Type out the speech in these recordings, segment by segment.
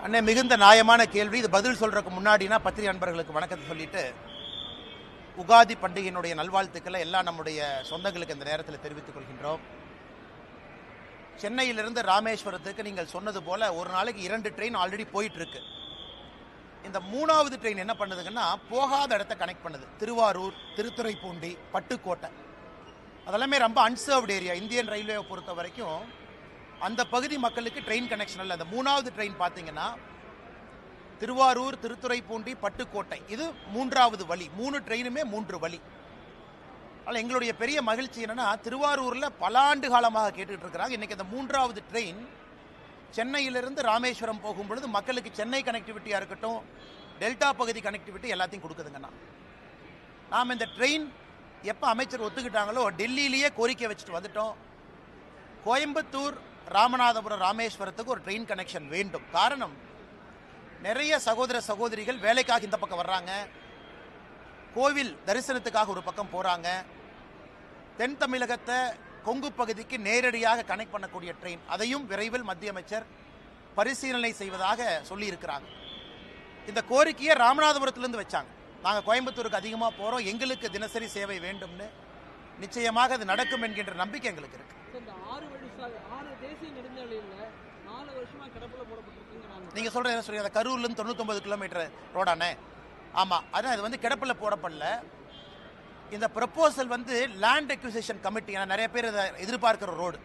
அண்ணே, மிகுந்த நியாயமான கேள்வி. இது பதில் சொல்றதுக்கு முன்னாடினா பத்திரிகை நண்பர்களுக்கு வணக்கத்தை சொல்லிட்டு உகாதி பண்டிகையினுடைய நல்வாழ்த்துக்களை எல்லா நம்முடைய சொந்தங்களுக்கு இந்த நேரத்தில் தெரிவித்துக் கொள்கின்றோம். சென்னையிலிருந்து ராமேஸ்வரத்துக்கு நீங்கள் சொன்னது போல ஒரு நாளைக்கு 2 ட்ரெயின் ஆல்ரெடி போயிட்டு இருக்கு. இந்த 3வது ட்ரெயின் என்ன பண்ணுதுங்கன்னா, போகாத இடத்த கனெக்ட் பண்ணுது. திருவாரூர், திருத்துறைப்பூண்டி, பட்டுக்கோட்டை அதெல்லாமே ரொம்ப அன்சர்வ்டு ஏரியா. இந்தியன் ரயில்வேவை பொறுத்த வரைக்கும் அந்த பகுதி மக்களுக்கு ட்ரெயின் கனெக்ஷன் இல்லை. அந்த 3வது ட்ரெயின் பார்த்தீங்கன்னா திருவாரூர், திருத்துறைப்பூண்டி, பட்டுக்கோட்டை, இது 3வது வழி. 3 ட்ரெயினுமே 3 வழி. ஆனால் எங்களுடைய பெரிய மகிழ்ச்சி என்னன்னா, திருவாரூரில் பல ஆண்டு காலமாக கேட்டுட்டு இருக்கிறாங்க. இன்னைக்கு அந்த 3வது ட்ரெயின் சென்னையிலிருந்து ராமேஸ்வரம் போகும் பொழுது மக்களுக்கு சென்னை கனெக்டிவிட்டியாக இருக்கட்டும், டெல்டா பகுதி கனெக்டிவிட்டி எல்லாத்தையும் கொடுக்குதுங்கண்ணா. நாம் இந்த ட்ரெயின் எப்போ அமைச்சர் ஒத்துக்கிட்டாங்களோ டெல்லியிலேயே கோரிக்கை வச்சுட்டு வந்துட்டோம். கோயம்புத்தூர், ராமநாதபுரம், ராமேஸ்வரத்துக்கு ஒரு ட்ரெயின் கனெக்ஷன் வேண்டும். காரணம், நிறைய சகோதர சகோதரிகள் வேலைக்காக இந்த பக்கம் வர்றாங்க, கோவில் தரிசனத்துக்காக ஒரு பக்கம் போகிறாங்க. தென் தமிழகத்தை கொங்கு பகுதிக்கு நேரடியாக கனெக்ட் பண்ணக்கூடிய ட்ரெயின், அதையும் விரைவில் மத்திய அமைச்சர் பரிசீலனை செய்வதாக சொல்லியிருக்கிறாங்க. இந்த கோரிக்கையை ராமநாதபுரத்திலிருந்து வச்சாங்க. நாங்கள் கோயம்புத்தூருக்கு அதிகமாக போகிறோம், எங்களுக்கு தினசரி சேவை வேண்டும்னு. நிச்சயமாக அது நடக்கும் என்கின்ற நம்பிக்கை எங்களுக்கு இருக்கு. நீங்க சொல்ற என்ன சொல்றீங்க? கரூர்லேருந்து 99 கிலோமீட்டர் ரோடானே? ஆமா, அதான் இது வந்து கிடப்பில் போடப்படல. இந்த ப்ரப்போசல் வந்து லேண்ட் அக்விசிஷன் கமிட்டி, நிறைய பேர் இதை எதிர்பார்க்கிற road.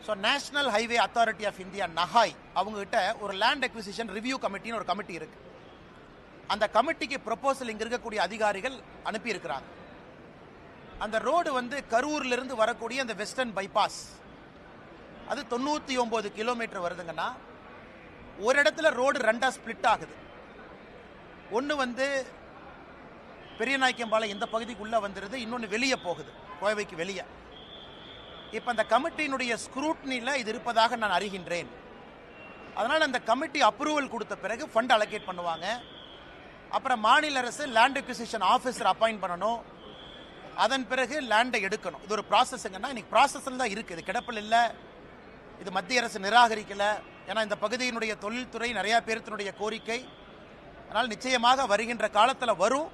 So national highway authority of India, நஹாய், அவங்ககிட்ட ஒரு லேண்ட் அக்விசிஷன் ரிவ்யூ கமிட்டின்னு ஒரு கமிட்டி இருக்கு. அந்த கமிட்டிக்கு ப்ரப்போசல் இங்கே இருக்கக்கூடிய அதிகாரிகள் அனுப்பியிருக்கிறாங்க. அந்த ரோடு வந்து கரூர்லேருந்து வரக்கூடிய அந்த வெஸ்டர்ன் பைபாஸ், அது 99 கிலோமீட்டர் வருதுங்கன்னா, ஒரு இடத்துல ரோடு 2ஆ ஸ்பிளிட் ஆகுது. ஒன்று வந்து பெரியநாயக்கம்பாளையம் இந்த பகுதிக்குள்ளே வந்துடுது, இன்னொன்று வெளியே போகுது, கோவைக்கு வெளியே. இப்போ அந்த கமிட்டியினுடைய ஸ்க்ரூட்னியில் இது இருப்பதாக நான் அறிகின்றேன். அதனால் அந்த கமிட்டி அப்ரூவல் கொடுத்த பிறகு ஃபண்ட் அலோகேட் பண்ணுவாங்க. அப்புறம் மாநில அரசு லேண்ட் அக்விசிஷன் ஆஃபீஸர் அப்பாயிண்ட் பண்ணணும். அதன் பிறகு லேண்டை எடுக்கணும். இது ஒரு ப்ராசஸ்ங்கன்னா, இன்னைக்கு ப்ராசஸில் தான் இருக்குது. இது கிடப்பில் இல்லை, இது மத்திய அரசு நிராகரிக்கலை. ஏன்னா இந்த பகுதியினுடைய தொழில்துறை நிறையா பேர்த்தினுடைய கோரிக்கை. அதனால் நிச்சயமாக வருகின்ற காலத்தில் வரும்.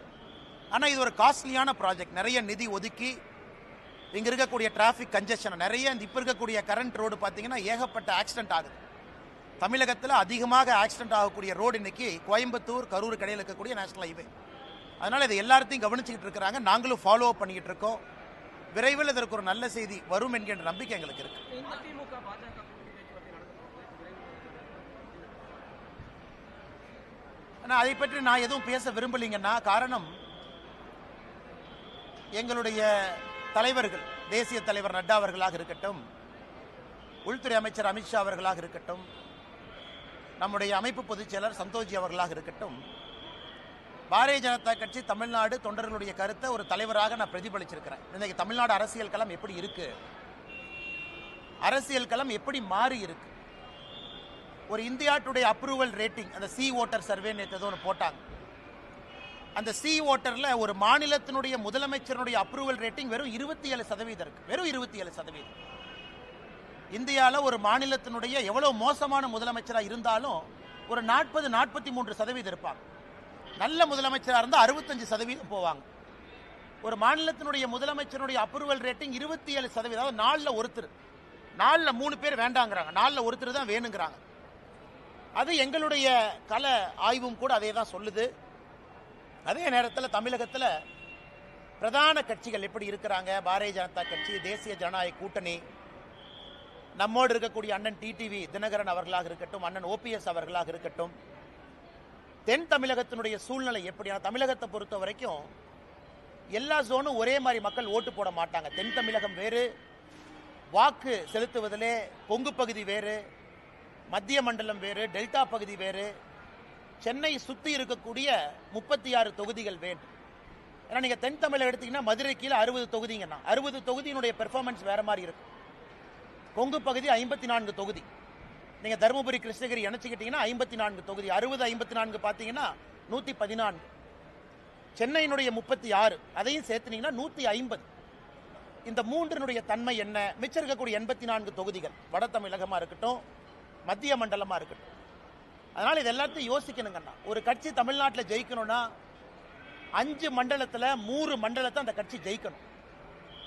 ஆனால் இது ஒரு காஸ்ட்லியான ப்ராஜெக்ட். நிறைய நிதி ஒதுக்கி இங்கே இருக்கக்கூடிய டிராஃபிக் கன்ஜெஷன் நிறைய, இந்த இப்போ இருக்கக்கூடிய கரண்ட் ரோடு பார்த்தீங்கன்னா ஏகப்பட்ட ஆக்சிடென்ட் ஆகுது. தமிழகத்தில் அதிகமாக ஆக்சிடென்ட் ஆகக்கூடிய ரோடு இன்னைக்கு கோயம்புத்தூர், கரூர் கடையில் இருக்கக்கூடிய நேஷனல் ஹைவே. அதனால் இதை எல்லாத்தையும் கவனிச்சுக்கிட்டு இருக்கிறாங்க. நாங்களும் ஃபாலோ அப் பண்ணிக்கிட்டு இருக்கோம். விரைவில் இதற்கு ஒரு நல்ல செய்தி வரும் என்கின்ற நம்பிக்கை எங்களுக்கு இருக்கு. ஆனால் அதை பற்றி நான் எதுவும் பேச விரும்பலைங்கன்னா, காரணம், எங்களுடைய தலைவர்கள், தேசிய தலைவர் நட்டா அவர்களாக இருக்கட்டும், உள்துறை அமைச்சர் அமித்ஷா அவர்களாக இருக்கட்டும், நம்முடைய அமைப்பு பொதுச் செயலர் சந்தோஷ்ஜி அவர்களாக இருக்கட்டும், பாரதிய ஜனதா கட்சி தமிழ்நாடு தொண்டர்களுடைய கருத்தை ஒரு தலைவராக நான் பிரதிபலிச்சிருக்கிறேன். இன்னைக்கு தமிழ்நாடு அரசியல் களம் எப்படி இருக்கு, அரசியல் களம் எப்படி மாறி இருக்கு. ஒரு இந்தியா டுடே அப்ரூவல் ரேட்டிங், அந்த சி ஓட்டர் சர்வே நேற்று ஒன்று போட்டாங்க. அந்த சி ஓட்டரில் ஒரு மாநிலத்தினுடைய முதலமைச்சருடைய அப்ரூவல் ரேட்டிங் வெறும் 27% இருக்கு. வெறும் 27%. இந்தியாவில் ஒரு மாநிலத்தினுடைய எவ்வளோ மோசமான முதலமைச்சராக இருந்தாலும் ஒரு 40-43% இருப்பாங்க. நல்ல முதலமைச்சராக இருந்தால் 65% போவாங்க. ஒரு மாநிலத்தினுடைய முதலமைச்சருடைய அப்ரூவல் ரேட்டிங் 27%. அதாவது 4ல் ஒருத்தர், 4ல் 3 பேர் வேண்டாங்கிறாங்க, 4ல் ஒருத்தர் தான் வேணுங்கிறாங்க. அது எங்களுடைய கள ஆய்வும் கூட அதே தான் சொல்லுது. அதே நேரத்தில் தமிழகத்தில் பிரதான கட்சிகள் எப்படி இருக்கிறாங்க, பாரதிய ஜனதா கட்சி, தேசிய ஜனநாயக கூட்டணி, நம்மோடு இருக்கக்கூடிய அண்ணன் டிடிவி தினகரன் அவர்களாக இருக்கட்டும், அண்ணன் ஓபிஎஸ் அவர்களாக இருக்கட்டும், தென் தமிழகத்தினுடைய சூழ்நிலை எப்படியான, தமிழகத்தை பொறுத்த வரைக்கும் எல்லா ஜோனும் ஒரே மாதிரி மக்கள் ஓட்டு போட மாட்டாங்க. தென் தமிழகம் வேறு, வாக்கு செலுத்துவதிலே கொங்கு பகுதி வேறு, மத்திய மண்டலம் வேறு, டெல்டா பகுதி வேறு, சென்னை சுற்றி இருக்கக்கூடிய 36 தொகுதிகள் வேண்டும். ஏன்னா நீங்கள் தென் தமிழகம் எடுத்தீங்கன்னா மதுரை கீழே 60 தொகுதிங்கன்னா 60 தொகுதியினுடைய பெர்ஃபார்மன்ஸ் வேற மாதிரி இருக்கும். கொங்கு பகுதி 54 தொகுதி. நீங்கள் தருமபுரி, கிருஷ்ணகிரி இணைச்சிக்கிட்டீங்கன்னா 54 தொகுதி. 60-54 பார்த்தீங்கன்னா 114. சென்னையினுடைய 36, அதையும் சேர்த்துனீங்கன்னா 150. இந்த மூன்றினுடைய தன்மை என்ன? மிச்சம் இருக்கக்கூடிய 84 தொகுதிகள் வட தமிழகமாக இருக்கட்டும், மத்திய மண்டலமாக இருக்கட்டும், அதனால் இது எல்லாத்தையும் யோசிக்கணுங்கண்ணா. ஒரு கட்சி தமிழ்நாட்டில் ஜெயிக்கணும்னா 5 மண்டலத்தில் 3 மண்டலத்தை அந்த கட்சி ஜெயிக்கணும்.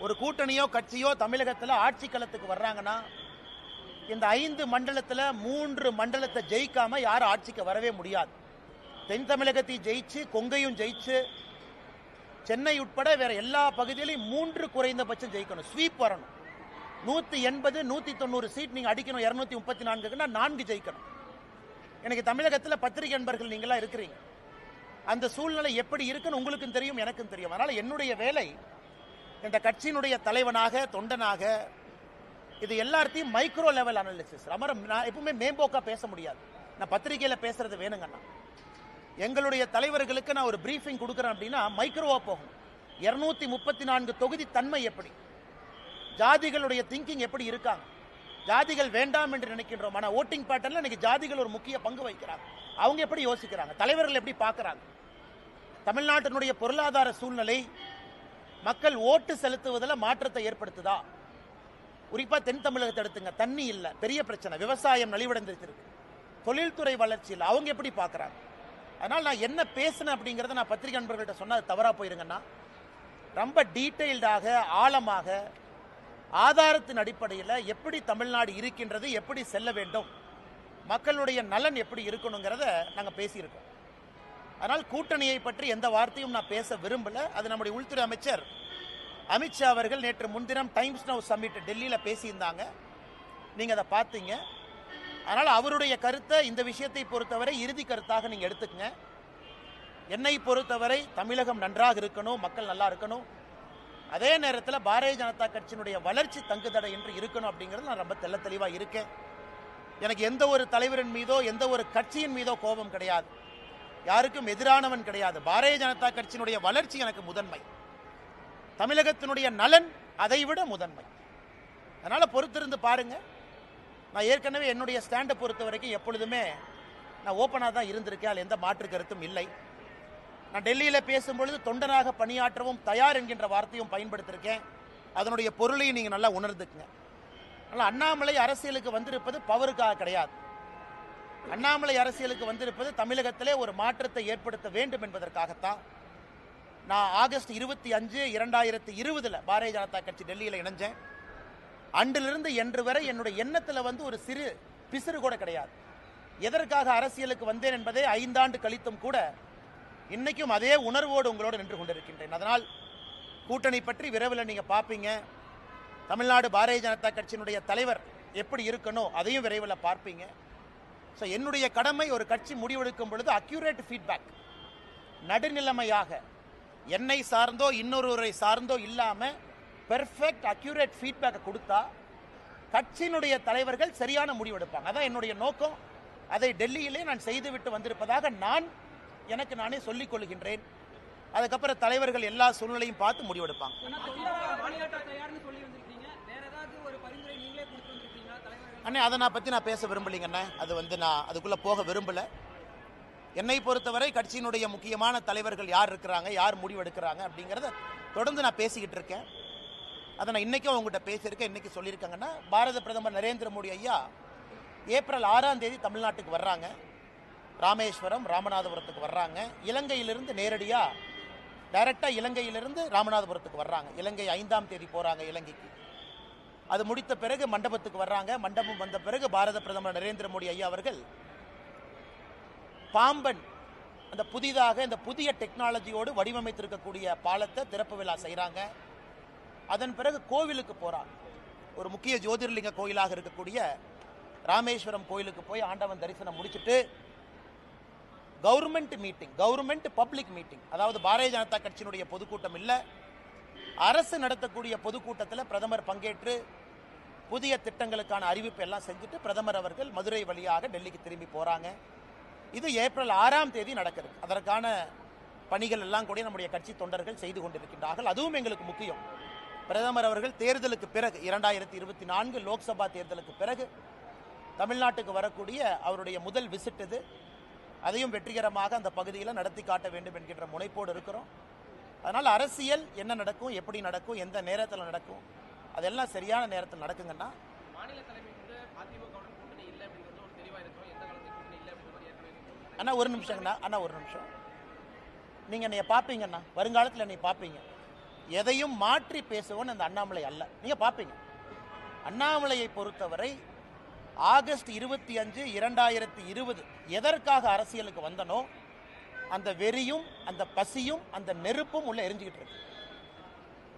ஒரு கூட்டணியோ கட்சியோ தமிழகத்தில் ஆட்சி களத்துக்கு வர்றாங்கன்னா இந்த 5 மண்டலத்தில் 3 மண்டலத்தை ஜெயிக்காம யாரும் ஆட்சிக்கு வரவே முடியாது. தென் தமிழகத்தையும் ஜெயிச்சு, கொங்கையும் ஜெயிச்சு, சென்னை உட்பட வேற எல்லா பகுதியிலையும் 3 குறைந்தபட்சம் ஜெயிக்கணும். ஸ்வீப் வரணும். 180 190 சீட் நீங்க அடிக்கணும். 234க்குன்னா 4 ஜெயிக்கணும். எனக்கு தமிழகத்தில் பத்திரிகை நண்பர்கள் நீங்களா இருக்கிறீங்க. அந்த சூழ்நிலை எப்படி இருக்குன்னு உங்களுக்கும் தெரியும், எனக்கும் தெரியும். அதனால என்னுடைய வேலை இந்த கட்சியினுடைய தலைவனாக, தொண்டனாக, இது எல்லாத்தையும் மைக்ரோ லெவல் அனாலிசிஸ். நான் எப்பவுமே மேம்போக்கா பேச முடியாது. நான் பத்திரிகையில பேசுறது வேணுங்கண்ணா. எங்களுடைய தலைவர்களுக்கு நான் ஒரு பிரீஃபிங் கொடுக்குறேன் அப்படின்னா மைக்ரோவா போகணும். 234 தொகுதி தன்மை எப்படி, ஜாதிகளுடைய திங்கிங் எப்படி இருக்காங்க, ஜாதிகள் வேண்டாம் என்று நினைக்கின்றோம். ஆனால் ஓட்டிங் பேட்டர்ல இன்னைக்கு ஜாதிகள் ஒரு முக்கிய பங்கு வகிக்கிறாங்க. அவங்க எப்படி யோசிக்கிறாங்க, தலைவர்கள் எப்படி பார்க்கறாங்க, தமிழ்நாட்டினுடைய பொருளாதார சூழ்நிலை மக்கள் ஓட்டு செலுத்துவதில் மாற்றத்தை ஏற்படுத்துதா? குறிப்பா தென் தமிழகத்தை எடுத்துங்க. தண்ணி இல்லை, பெரிய பிரச்சனை. விவசாயம் நலிவடைந்திருக்கு. தொழில்துறை வளர்ச்சி இல்லை. அவங்க எப்படி பார்க்கறாங்க? அதனால் நான் என்ன பேசினேன் அப்படிங்கிறத நான் பத்திரிகை நண்பர்கள்ட்ட சொன்னா அது தவறா போயிருங்கன்னா, ரொம்ப டீட்டெயில்டாக, ஆழமாக, ஆதாரத்தின் அடிப்படையில் எப்படி தமிழ்நாடு இருக்கின்றது, எப்படி செல்ல வேண்டும், மக்களுடைய நலன் எப்படி இருக்கணுங்கிறத நாங்கள் பேசியிருக்கோம். அதனால் கூட்டணியை பற்றி எந்த வார்த்தையும் நான் பேச விரும்பல. அது நம்முடைய உள்துறை அமைச்சர் அமித்ஷா அவர்கள் நேற்று முன்தினம் டைம்ஸ் நவ் சம்மிட் டெல்லியில் பேசியிருந்தாங்க. நீங்கள் அதை பார்த்தீங்க. அதனால் அவருடைய கருத்தை, இந்த விஷயத்தை பொறுத்தவரை இறுதி கருத்தாக நீங்கள் எடுத்துக்கங்க. என்னை பொறுத்தவரை தமிழகம் நன்றாக இருக்கணும், மக்கள் நல்லா இருக்கணும். அதே நேரத்தில் பாரதிய ஜனதா கட்சியினுடைய வளர்ச்சி தங்குதடை என்று இருக்கணும் அப்படிங்கிறது நான் ரொம்ப தெள்ள தெளிவாக இருக்கேன். எனக்கு எந்த ஒரு தலைவரின் மீதோ எந்த ஒரு கட்சியின் மீதோ கோபம் கிடையாது. யாருக்கும் எதிரானவன் கிடையாது. பாரதிய ஜனதா கட்சியினுடைய வளர்ச்சி எனக்கு முதன்மை. தமிழகத்தினுடைய நலன் அதைவிட முதன்மை. அதனால பொறுத்திருந்து பாருங்க. நான் ஏற்கனவே என்னுடைய ஸ்டாண்டை பொறுத்த வரைக்கும் எப்பொழுதுமே நான் ஓப்பனாக தான் இருந்திருக்கேன். அதில் எந்த மாற்று கருத்தும் இல்லை. நான் டெல்லியில் பேசும்பொழுது தொண்டனாக பணியாற்றவும் தயார் என்கின்ற வார்த்தையும் பயன்படுத்தியிருக்கேன். அதனுடைய பொருளையும் நீங்கள் நல்லா உணர்ந்துக்குங்க. அதனால் அண்ணாமலை அரசியலுக்கு வந்திருப்பது பவருக்காக கிடையாது. அண்ணாமலை அரசியலுக்கு வந்திருப்பது தமிழகத்திலே ஒரு மாற்றத்தை ஏற்படுத்த வேண்டும் என்பதற்காகத்தான். நான் ஆகஸ்ட் 25, 2020 பாரதிய ஜனதா கட்சி டெல்லியில் இணைஞ்சேன். அன்றிலிருந்து இன்று வரை என்னுடைய எண்ணத்தில் ஒரு சிறு பிசிறு கூட கிடையாது. எதற்காக அரசியலுக்கு வந்தேன் என்பதை 5 ஆண்டு கழித்தும் கூட இன்னைக்கும் அதே உணர்வோடு உங்களோடு நின்று கொண்டிருக்கின்றேன். அதனால் கூட்டணி பற்றி விரைவில் நீங்கள் பார்ப்பீங்க. தமிழ்நாடு பாரதிய ஜனதா கட்சியினுடைய தலைவர் எப்படி இருக்கணும் அதையும் விரைவில் பார்ப்பீங்க. ஸோ என்னுடைய கடமை, ஒரு கட்சி முடிவெடுக்கும் பொழுது அக்யூரேட் ஃபீட்பேக், நடுநிலைமையாக, என்னை சார்ந்தோ இன்னொருவரை சார்ந்தோ இல்லாமல் பெர்ஃபெக்ட் அக்யூரேட் ஃபீட்பேக்கை கொடுத்தா கட்சியினுடைய தலைவர்கள் சரியான முடிவெடுப்பாங்க. அதான் என்னுடைய நோக்கம். அதை டெல்லியிலே நான் செய்துவிட்டு வந்திருப்பதாக எனக்கு நானே சொல்லிக் கொள்கின்றேன். அதுக்கப்புறம் தலைவர்கள் எல்லா சூழ்நிலையும் பார்த்து முடிவெடுப்பாங்க. அண்ணே, அதை நான் பேச விரும்பலைங்கண்ணே. அது நான் அதுக்குள்ளே போக விரும்பலை. என்னை பொறுத்தவரை கட்சியினுடைய முக்கியமான தலைவர்கள் யார் இருக்கிறாங்க, யார் முடிவெடுக்கிறாங்க அப்படிங்கிறத தொடர்ந்து நான் பேசிக்கிட்டு இருக்கேன். அதை நான் இன்றைக்கும் அவங்ககிட்ட பேசியிருக்கேன். இன்றைக்கி சொல்லியிருக்காங்கன்னா, பாரத பிரதமர் நரேந்திர மோடி ஐயா ஏப்ரல் 6ஆம் தேதி தமிழ்நாட்டுக்கு வர்றாங்க. ராமேஸ்வரம், ராமநாதபுரத்துக்கு வர்றாங்க. இலங்கையிலிருந்து நேரடியாக டைரெக்டாக இலங்கையிலிருந்து ராமநாதபுரத்துக்கு வர்றாங்க. இலங்கை 5ஆம் தேதி போகிறாங்க இலங்கைக்கு. அது முடித்த பிறகு மண்டபத்துக்கு வர்றாங்க. மண்டபம் வந்த பிறகு பாரத பிரதமர் நரேந்திர மோடி ஐயா அவர்கள் பாம்பன் அந்த புதிதாக இந்த புதிய டெக்னாலஜியோடு வடிவமைத்திருக்கக்கூடிய பாலத்தை திறப்பு விழா செய்கிறாங்க. அதன் பிறகு கோவிலுக்கு போகிறாங்க. ஒரு முக்கிய ஜோதிர்லிங்க கோயிலாக இருக்கக்கூடிய ராமேஸ்வரம் கோயிலுக்கு போய் ஆண்டவன் தரிசனம் முடிச்சுட்டு government meeting, government public meeting, அதாவது பாரதிய ஜனதா கட்சியினுடைய பொதுக்கூட்டம் இல்லை, அரசு நடத்தக்கூடிய பொதுக்கூட்டத்தில் பிரதமர் பங்கேற்று புதிய திட்டங்களுக்கான அறிவிப்பு எல்லாம் செஞ்சுட்டு பிரதமர் அவர்கள் மதுரை வழியாக டெல்லிக்கு திரும்பி போகிறாங்க. இது ஏப்ரல் 6ஆம் தேதி நடக்குது. அதற்கான பணிகள் எல்லாம் கூட நம்முடைய கட்சி தொண்டர்கள் செய்து கொண்டிருக்கின்றார்கள். அதுவும் எங்களுக்கு முக்கியம். பிரதமர் அவர்கள் தேர்தலுக்கு பிறகு 2024 லோக்சபா தேர்தலுக்கு பிறகு தமிழ்நாட்டுக்கு வரக்கூடிய அவருடைய முதல் விசிட் இது. அதையும் வெற்றிகரமாக அந்த பகுதியில் நடத்தி காட்ட வேண்டும் என்கின்ற முனைப்போடு இருக்கிறோம். அதனால் அரசியல் என்ன நடக்கும், எப்படி நடக்கும், எந்த நேரத்தில் நடக்கும், அதெல்லாம் சரியான நேரத்தில் நடக்குங்கன்னா, மாநில தலைமை அதிமுக கூட்டணி இல்லை அப்படிங்கிறது ஒரு தெளிவாக இருக்கும். எந்த காலத்தில் கூட்டணி இல்லை அப்படிங்கிற மாதிரி அண்ணா ஒரு நிமிஷங்கண்ணா, அண்ணா ஒரு நிமிஷம். நீங்கள் என்னைய பார்ப்பீங்கண்ணா, வருங்காலத்தில் என்னை பார்ப்பீங்க. எதையும் மாற்றி பேசுவோன்னு அந்த அண்ணாமலை அல்ல, நீங்கள் பார்ப்பீங்க. அண்ணாமலையை பொறுத்தவரை ஆகஸ்ட் 25, 2020 எதற்காக அரசியலுக்கு வந்தனோ அந்த வெறியும் அந்த பசியும் அந்த நெருப்பும் உள்ள எரிஞ்சுக்கிட்டு இருக்கு.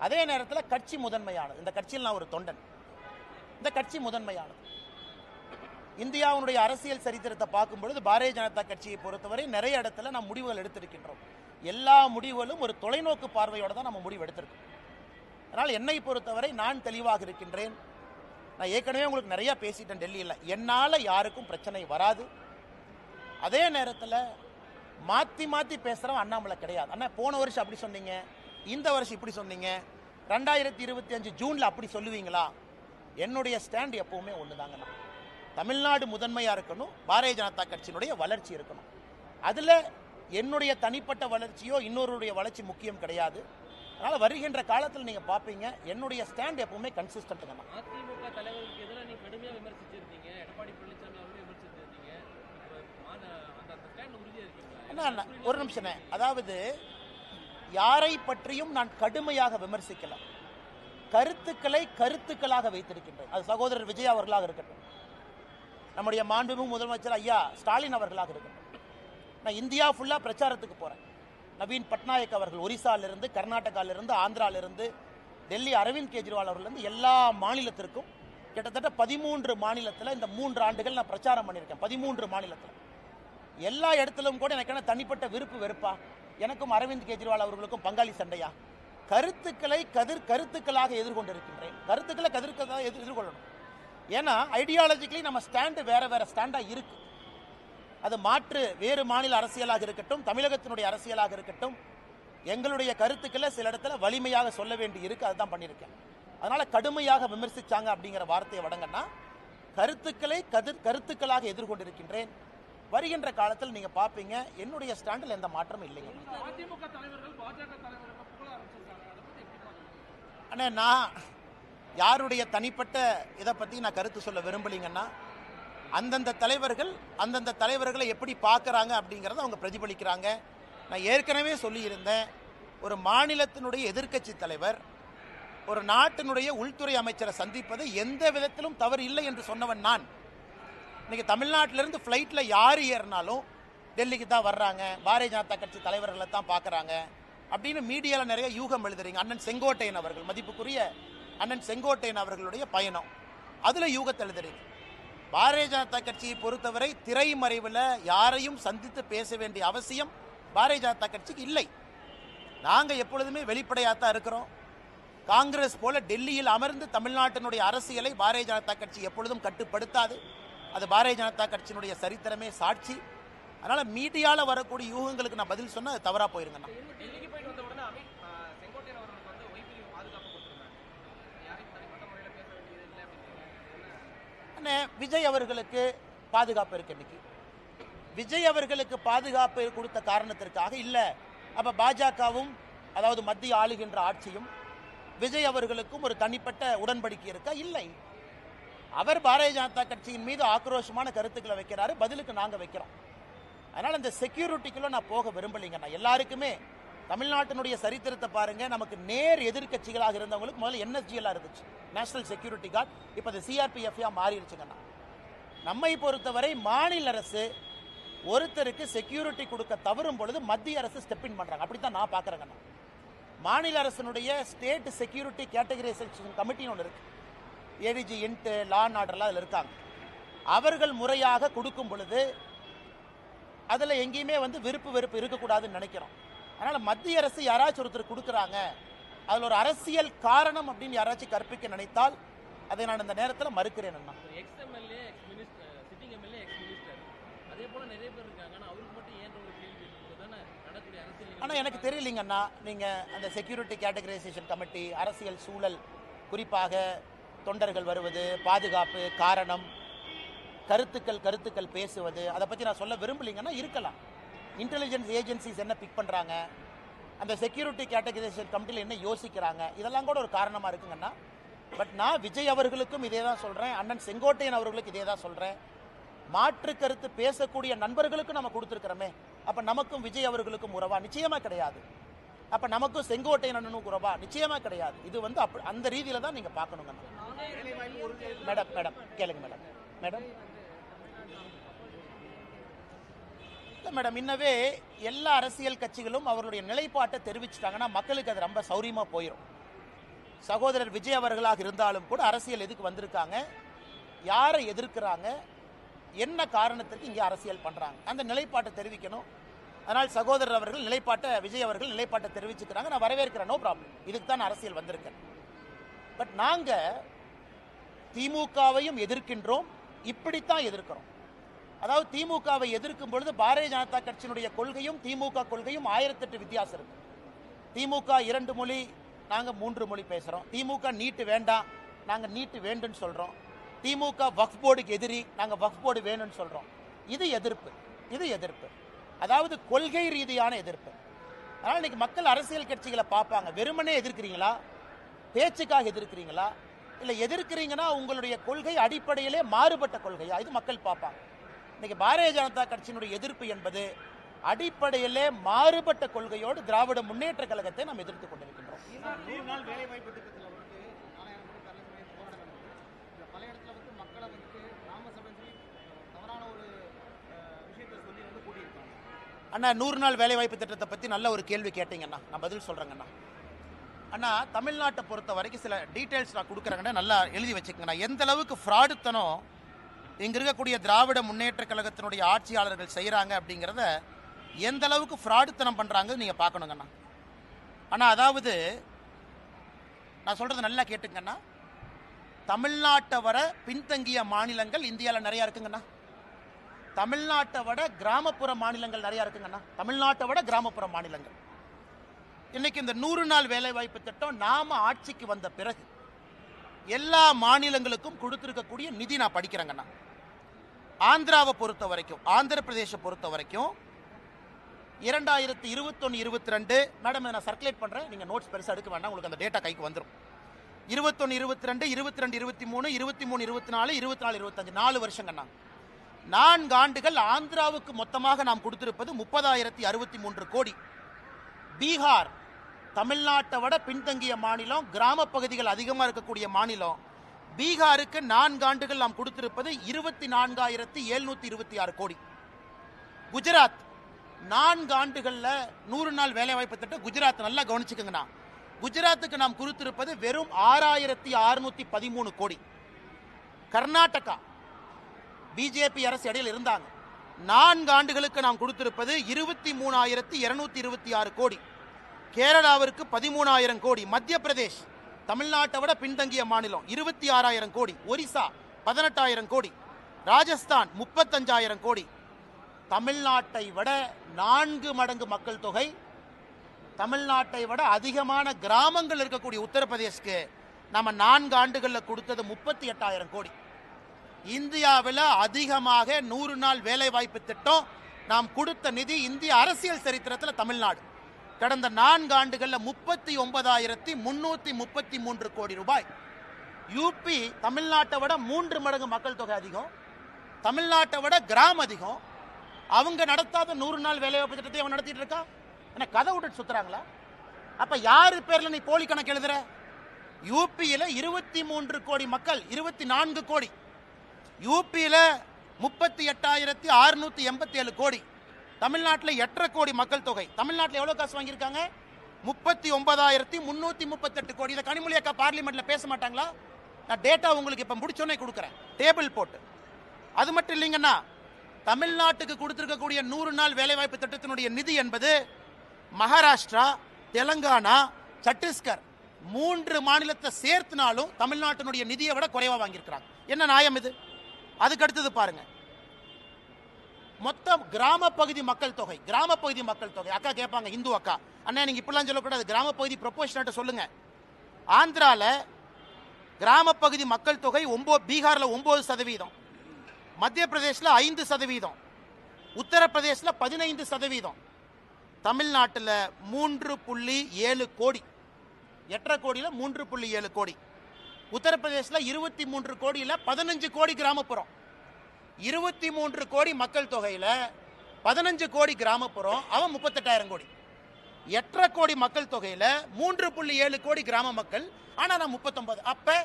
அதே நேரத்தில் கட்சி முதன்மையானது. இந்த கட்சியில் நான் ஒரு தொண்டன். இந்த கட்சி முதன்மையானது. இந்தியாவுடைய அரசியல் சரித்திரத்தை பார்க்கும்பொழுது பாரதிய ஜனதா கட்சியை பொறுத்தவரை நிறைய இடத்துல நாம் முடிவுகள் எடுத்திருக்கின்றோம். எல்லா முடிவுகளும் ஒரு தொலைநோக்கு பார்வையோட தான் நம்ம முடிவு எடுத்திருக்கோம். அதனால் என்னை பொறுத்தவரை நான் தெளிவாக இருக்கின்றேன். நான் ஏற்கனவே உங்களுக்கு நிறைய பேசிட்டேன் டெல்லியில். என்னால் யாருக்கும் பிரச்சனை வராது. அதே நேரத்தில் மாற்றி மாற்றி பேசுகிறவன் அண்ணாமலை கிடையாது. அண்ணா போன வருஷம் அப்படி சொன்னீங்க, இந்த வருஷம் இப்படி சொன்னீங்க, 2025 ஜூனில் அப்படி சொல்லுவீங்களா? என்னுடைய ஸ்டாண்ட் எப்பவுமே ஒன்று தாங்கண்ணா. தமிழ்நாடு முதன்மையாக இருக்கணும், பாரதிய ஜனதா கட்சியினுடைய வளர்ச்சி இருக்கணும். அதில் என்னுடைய தனிப்பட்ட வளர்ச்சியோ இன்னொருடைய வளர்ச்சி முக்கியம் கிடையாது. அதனால் வருகின்ற காலத்தில் நீங்கள் பார்ப்பீங்க என்னுடைய ஸ்டாண்ட் எப்பவுமே கன்சிஸ்டன்ட்டுங்கண்ணா. அதிமுக தலைவருக்கு எதிராக நீங்கள் கடுமையாக விமர்சிச்சிருந்தீங்க, எடப்பாடி பழனிசாமி அவர்களும் விமர்சிச்சிருந்தீங்க. அந்த ஸ்டாண்ட் உறுதியாக இருக்கீங்களா? அண்ணா ஒரு நிமிஷம். அதாவது யாரை பற்றியும் நான் கடுமையாக விமர்சிக்கல, கருத்துக்களை கருத்துக்களாக வைத்திருக்கின்றேன். அது சகோதரர் விஜய் அவர்களாக இருக்கட்டும், நம்முடைய மாண்புமிகு முதலமைச்சர் ஐயா ஸ்டாலின் அவர்களாக இருக்கட்டும். நான் இந்தியா ஃபுல்லாக பிரச்சாரத்துக்கு போகிறேன். நவீன் பட்நாயக் அவர்கள் ஒரிசாலிருந்து, கர்நாடகாவிலிருந்து, ஆந்திராவிலிருந்து, டெல்லி அரவிந்த் கெஜ்ரிவால் அவர்லேருந்து எல்லா மாநிலத்திற்கும் கிட்டத்தட்ட 13 மாநிலத்தில் இந்த 3 ஆண்டுகள் நான் பிரச்சாரம் பண்ணியிருக்கேன். 13 மாநிலத்தில் எல்லா இடத்திலும் கூட எனக்கு என்ன தனிப்பட்ட விருப்பு வெறுப்பா? எனக்கும் அரவிந்த் கெஜ்ரிவால் அவர்களுக்கும் பங்காளி சண்டையா? கருத்துக்களை கருத்துக்களாக எதிர்கொண்டிருக்கின்றேன். கருத்துக்களை கதிர்க்கதாக எதிர்கொள்ளணும். ஏன்னா ஐடியாலஜிக்கலி நம்ம ஸ்டாண்டு வேற வேற ஸ்டாண்டாக இருக்கு. அது மாற்று வேறு மாநில அரசியலாக இருக்கட்டும், தமிழகத்தினுடைய அரசியலாக இருக்கட்டும், எங்களுடைய கருத்துக்களை சில இடத்துல வலிமையாக சொல்ல வேண்டி இருக்கு. அதுதான் பண்ணியிருக்கேன். அதனால கடுமையாக விமர்சிச்சாங்க அப்படிங்கிற வார்த்தையை வழங்கன்னா கருத்துக்களை கருத்துக்களாக எதிர்கொண்டிருக்கின்றேன். வருகின்ற காலத்தில் நீங்க பார்ப்பீங்க என்னுடைய ஸ்டாண்டில் எந்த மாற்றமும் இல்லைங்க. அண்ணே, நான் யாருடைய தனிப்பட்ட இதை பற்றி நான் கருத்து சொல்ல விரும்பலிங்கன்னா, அந்தந்த தலைவர்களை எப்படி பார்க்குறாங்க அப்படிங்கிறத அவங்க பிரதிபலிக்கிறாங்க. நான் ஏற்கனவே சொல்லியிருந்தேன், ஒரு மாநிலத்தினுடைய எதிர்க்கட்சி தலைவர் ஒரு நாட்டினுடைய உள்துறை அமைச்சரை சந்திப்பது எந்த விதத்திலும் தவறு இல்லை என்று சொன்னவன் நான். இன்னைக்கு தமிழ்நாட்டிலிருந்து ஃப்ளைட்டில் யார் ஏறினாலும் டெல்லிக்கு தான் வர்றாங்க, பாரதிய ஜனதா கட்சி தலைவர்களை தான் பார்க்குறாங்க அப்படின்னு மீடியாவில் நிறைய யூகம் எழுதுறீங்க. அண்ணன் செங்கோட்டையன் அவர்கள், மதிப்புக்குரிய அண்ணன் செங்கோட்டையன் அவர்களுடைய பயணம், அதில் யூகத்தை எழுதுறீங்க. பாரதிய ஜனதா கட்சியை பொறுத்தவரை திரைமறைவில் யாரையும் சந்தித்து பேச வேண்டிய அவசியம் பாரதிய ஜனதா கட்சிக்கு இல்லை. நாங்கள் எப்பொழுதுமே வெளிப்படையாக தான் இருக்கிறோம். காங்கிரஸ் போல டெல்லியில் அமர்ந்து தமிழ்நாட்டினுடைய அரசியலை பாரதிய ஜனதா கட்சி எப்பொழுதும் கட்டுப்படுத்தாது. அது பாரதிய ஜனதா கட்சியினுடைய சரித்திரமே சாட்சி. அதனால மீடியாவில் வரக்கூடிய யூகங்களுக்கு நான் பதில் சொன்னால் அது தவறாக போயிருங்கண்ணா. விஜய் அவர்களுக்கு பாதுகாப்பு இருக்கு. இன்னைக்கு விஜய் அவர்களுக்கு பாதுகாப்பு கொடுத்த காரணத்திற்காக இல்ல, அப்ப பாஜகவும் அதாவது மத்திய ஆளுகின்ற ஆட்சியும் விஜய் அவர்களுக்கும் ஒரு தனிப்பட்ட உடன்படிக்கை இருக்கா? இல்லை. அவர் பாரதிய ஜனதா கட்சியின் மீது ஆக்ரோஷமான கருத்துக்களை வைக்கிறாரு, பதிலுக்கு நாங்க வைக்கிறோம். அதனால இந்த செக்யூரிட்டிக்குள்ள நான் போக விரும்பலைங்க. நான் எல்லாருக்குமே தமிழ்நாட்டினுடைய சரித்திரத்தை பாருங்க. நமக்கு நேர் எதிர்கட்சிகளாக இருந்தவங்களுக்கு முதல்ல NSGL இருந்துச்சு, நேஷனல் செக்யூரிட்டி கார்டு. இப்போ அது CRPF மாறிடுச்சுங்கண்ணா. நம்மை பொறுத்தவரை மாநில அரசு ஒருத்தருக்கு செக்யூரிட்டி கொடுக்க தவறும் பொழுது மத்திய அரசு ஸ்டெப்பின் பண்றாங்க. அப்படித்தான் நான் பார்க்குறேங்கண்ணா. மாநில அரசினுடைய ஸ்டேட் செக்யூரிட்டி கேட்டகரைசேஷன் கமிட்டின்னு ஒன்று இருக்கு. ADG, INT, லா அண்ட் ஆர்டர்லாம் அதில் இருக்காங்க. அவர்கள் முறையாக கொடுக்கும் பொழுது அதில் எங்கேயுமே விருப்பு வெறுப்பு இருக்கக்கூடாதுன்னு நினைக்கிறோம். அதனால் மத்திய அரசு யாராச்சும் ஒருத்தர் கொடுக்குறாங்க, அதில் ஒரு அரசியல் காரணம் அப்படின்னு யாராச்சும் கற்பிக்க நினைத்தால் அதை நான் இந்த நேரத்தில் மறுக்கிறேன். அண்ணா, ஆனால் எனக்கு தெரியலைங்க அண்ணா. நீங்கள் அந்த செக்யூரிட்டி கேட்டகரைசேஷன் கமிட்டி, அரசியல் சூழல், குறிப்பாக தொண்டர்கள் வருவது, பாதுகாப்பு காரணம், கருத்துக்கள் பேசுவது, அதை பற்றி நான் சொல்ல விரும்பலைங்கன்னா இருக்கலாம். இன்டெலிஜென்ஸ் ஏஜென்சிஸ் என்ன பிக் பண்ணுறாங்க, அந்த செக்யூரிட்டி கேட்டகரைசேஷன் கமிட்டியில் என்ன யோசிக்கிறாங்க, இதெல்லாம் கூட ஒரு காரணமாக இருக்குங்கன்னா. பட் நான் விஜய் அவர்களுக்கும் இதே தான் சொல்கிறேன், அண்ணன் செங்கோட்டையன் அவர்களுக்கும் இதே தான் சொல்கிறேன். மாற்று கருத்து பேசக்கூடிய நண்பர்களுக்கும் நம்ம கொடுத்துருக்கிறோமே. அப்ப நமக்கும் விஜய் அவர்களுக்கும் உறவா? நிச்சயமா கிடையாது. அப்ப நமக்கும் செங்கோட்டையன் அண்ணனுக்கும் உறவா? நிச்சயமா கிடையாது. இது வந்து அந்த ரீதியில தான் நீங்க பார்க்கணுங்க. மேடம் மேடம் கேளுங்க மேடம். மேடம் மேடம் இன்னவே எல்லா அரசியல் கட்சிகளும் அவர்களுடைய நிலைப்பாட்டை தெரிவிச்சிட்டாங்கன்னா மக்களுக்கு அது ரொம்ப சௌரியமா போயிடும். சகோதரர் விஜய் அவர்களாக இருந்தாலும் கூட அரசியல் எதுக்கு வந்திருக்காங்க, யாரை எதிர்க்கிறாங்க, என்ன காரணத்திற்கு இங்கே அரசியல் பண்றாங்க, அந்த நிலைப்பாட்டை தெரிவிக்கணும். அதனால் சகோதரர் அவர்கள் நிலைப்பாட்டை, விஜய் அவர்கள் நிலைப்பாட்டை தெரிவிச்சுக்கிறாங்க. நான் வரவேற்கிறேன், நோ ப்ராப்ளம். இதுக்கு தான் அரசியல் வந்திருக்கேன். பட் நாங்க திமுகவையும் எதிர்க்கின்றோம், இப்படித்தான் எதிர்க்கிறோம். அதாவது திமுகவை எதிர்க்கும் பொழுது பாரதிய ஜனதா கட்சியினுடைய கொள்கையும் திமுக கொள்கையும் 1008 வித்தியாசம் இருக்கு. திமுக 2 மொழி, நாங்க 3 மொழி பேசுறோம். திமுக நீட்டு வேண்டாம், நாங்க நீட்டு வேண்டும்னு சொல்றோம். திமுக வக்ஃப் போர்டுக்கு எதிரி, நாங்க வக்ஃப் போர்டு வேணும்னு சொல்றோம். இது எதிர்ப்பு, இது எதிர்ப்பு. அதாவது கொள்கை ரீதியான எதிர்ப்பு. அதனால இன்னைக்கு மக்கள் அரசியல் கட்சிகளை பார்ப்பாங்க. வெறுமனே எதிர்க்கிறீங்களா, பேச்சுக்காக எதிர்க்கிறீங்களா, இல்ல எதிர்க்கிறீங்கன்னா உங்களுடைய கொள்கை அடிப்படையிலே மாறுபட்ட கொள்கையா, இது மக்கள் பார்ப்பாங்க. இன்னைக்கு பாரதிய ஜனதா கட்சியினுடைய எதிர்ப்பு என்பது அடிப்படையிலே மாறுபட்ட கொள்கையோடு திராவிட முன்னேற்ற கழகத்தை நாம் எதிர்த்துக் கொண்டிருக்கின்றோம். அண்ணா 100 நாள் வேலைவாய்ப்பு திட்டத்தை பற்றி நல்ல ஒரு கேள்வி கேட்டீங்கண்ணா, நான் பதில் சொல்கிறேங்கண்ணா. அண்ணா தமிழ்நாட்டை பொறுத்த வரைக்கும் சில டீட்டெயில்ஸ் நான் கொடுக்குறேங்கண்ணா, நல்லா எழுதி வச்சுக்கங்கண்ணா. எந்த அளவுக்கு ஃப்ராடுத்தனம் இங்கே இருக்கக்கூடிய திராவிட முன்னேற்ற கழகத்தினுடைய ஆட்சியாளர்கள் செய்கிறாங்க அப்படிங்கிறத, எந்த அளவுக்கு ஃப்ராடுத்தனம் பண்ணுறாங்க நீங்கள் பார்க்கணுங்கண்ணா. அண்ணா அதாவது நான் சொல்கிறது நல்லா கேட்டுங்கண்ணா. தமிழ்நாட்டை வர பின்தங்கிய மாநிலங்கள் இந்தியாவில் நிறையா இருக்குங்கண்ணா. தமிழ்நாட்டை விட கிராமப்புற மாநிலங்கள் நிறைய இருக்குங்கண்ணா. தமிழ்நாட்டை விட கிராமப்புற மாநிலங்கள். இன்னைக்கு இந்த 100 நாள் வேலைவாய்ப்பு திட்டம் நாம ஆட்சிக்கு வந்த பிறகு எல்லா மாநிலங்களுக்கும் கொடுத்திருக்கக்கூடிய நிதி நான் படிக்கிறேங்கண்ணா. ஆந்திராவை பொறுத்த வரைக்கும், ஆந்திர பிரதேச பொறுத்த வரைக்கும் 2021-22 மேடம் நான் சர்க்குலேட் பண்றேன், நீங்க நோட்ஸ் பெருசா எடுக்க வேண்டாம், உங்களுக்கு அந்த டேட்டா கைக்கு வந்துடும். 21-22, 22-23, 23-24, 24-25 4 வருஷங்கண்ணா. 4 ஆண்டுகள் ஆந்திராவுக்கு மொத்தமாக நாம் கொடுத்திருப்பது 30,063 கோடி. பீகார் தமிழ்நாட்டை விட பின்தங்கிய மாநிலம், கிராம பகுதிகள் அதிகமாக இருக்கக்கூடிய மாநிலம். பீகாருக்கு 4 ஆண்டுகள் நாம் கொடுத்திருப்பது 24,726 கோடி. குஜராத் 4 ஆண்டுகளில் 100 நாள் வேலைவாய்ப்பு திட்டம் குஜராத் நல்லா கவனிச்சுக்கங்கண்ணா. குஜராத்துக்கு நாம் கொடுத்திருப்பது வெறும் 6,613 கோடி. கர்நாடகா பிஜேபி அரசு இடையில் இருந்தாங்க, 4 ஆண்டுகளுக்கு நாம் கொடுத்திருப்பது 23,226 கோடி. கேரளாவிற்கு 13,000 கோடி. மத்திய பிரதேஷ் தமிழ்நாட்டை விட பின்தங்கிய மாநிலம் 26,000 கோடி. ஒரிசா 18,000 கோடி. ராஜஸ்தான் 35,000 கோடி. தமிழ்நாட்டை விட 4 மடங்கு மக்கள் தொகை, தமிழ்நாட்டை விட அதிகமான கிராமங்கள் இருக்கக்கூடிய உத்தரப்பிரதேஷ்க்கு நம்ம 4 ஆண்டுகளில் கொடுத்தது 38,000 கோடி. இந்தியாவில் அதிகமாக 100 நாள் வேலை வாய்ப்பு திட்டம் நாம் கொடுத்த நிதி இந்திய அரசியல் சரித்திரத்தில் தமிழ்நாடு. கடந்த 4 ஆண்டுகளில் 39,333 கோடி ரூபாய். யூபி தமிழ்நாட்டை விட 3 மடங்கு மக்கள் தொகை அதிகம், தமிழ்நாட்டை விட கிராமம் அதிகம். அவங்க நடத்தாத 100 நாள் வேலைவாய்ப்பு திட்டத்தை அவன் நடத்திட்டு இருக்கா. என்ன கதை விட்டுட்டு சுத்துறாங்களா? அப்ப யாரு பேர்ல நீ போலி கணக்கு எழுதுற? யூபியில 23 கோடி மக்கள், 24 கோடி. யூபியில 38,687 கோடி. தமிழ்நாட்டில் 8.5 கோடி மக்கள் தொகை. தமிழ்நாட்டில் எவ்வளவு காசு வாங்கியிருக்காங்க? 39,338 கோடி. இதை கனிமொழி அக்கா பார்லிமெண்ட்ல பேச மாட்டாங்களா? நான் டேட்டா உங்களுக்கு இப்ப முடிச்சோன்னே கொடுக்குறேன், டேபிள் போட்டு. அது மட்டும் இல்லைங்கன்னா, தமிழ்நாட்டுக்கு கொடுத்திருக்கக்கூடிய 100 நாள் வேலைவாய்ப்பு திட்டத்தினுடைய நிதி என்பது மகாராஷ்டிரா, தெலங்கானா, சத்தீஸ்கர் 3 மாநிலத்தை சேர்த்துனாலும் தமிழ்நாட்டினுடைய நிதியை விட குறைவா வாங்கியிருக்கிறாங்க. என்ன நியாயம் இது? அதுக்கு அடுத்தது பாருங்க, மொத்தம் கிராம பகுதி மக்கள் தொகை. கிராம பகுதி மக்கள் தொகை அக்கா கேட்பாங்க, இந்து அக்கா, அண்ணா நீங்க இப்படிலாம் சொல்லக்கூடாது, கிராம பகுதி ப்ரொபோஷனேட் சொல்லுங்க. ஆந்திரால கிராம பகுதி மக்கள் தொகை பீகார்ல 9%, மத்திய பிரதேசில் 5%, உத்தரப்பிரதேசில் 15%, தமிழ்நாட்டில் 3.7 கோடி. 8.5 கோடியில் 3.7 கோடி. உத்தரப்பிரதேசில் 23 கோடியில் 15 கோடி கிராமப்புறம். 23 கோடி மக்கள் தொகையில் 15 கோடி கிராமப்புறம், அவன் 38,000 கோடி. 8.5 கோடி மக்கள் தொகையில் 3.7 கோடி கிராம மக்கள், ஆனால் நான் 39. அப்போ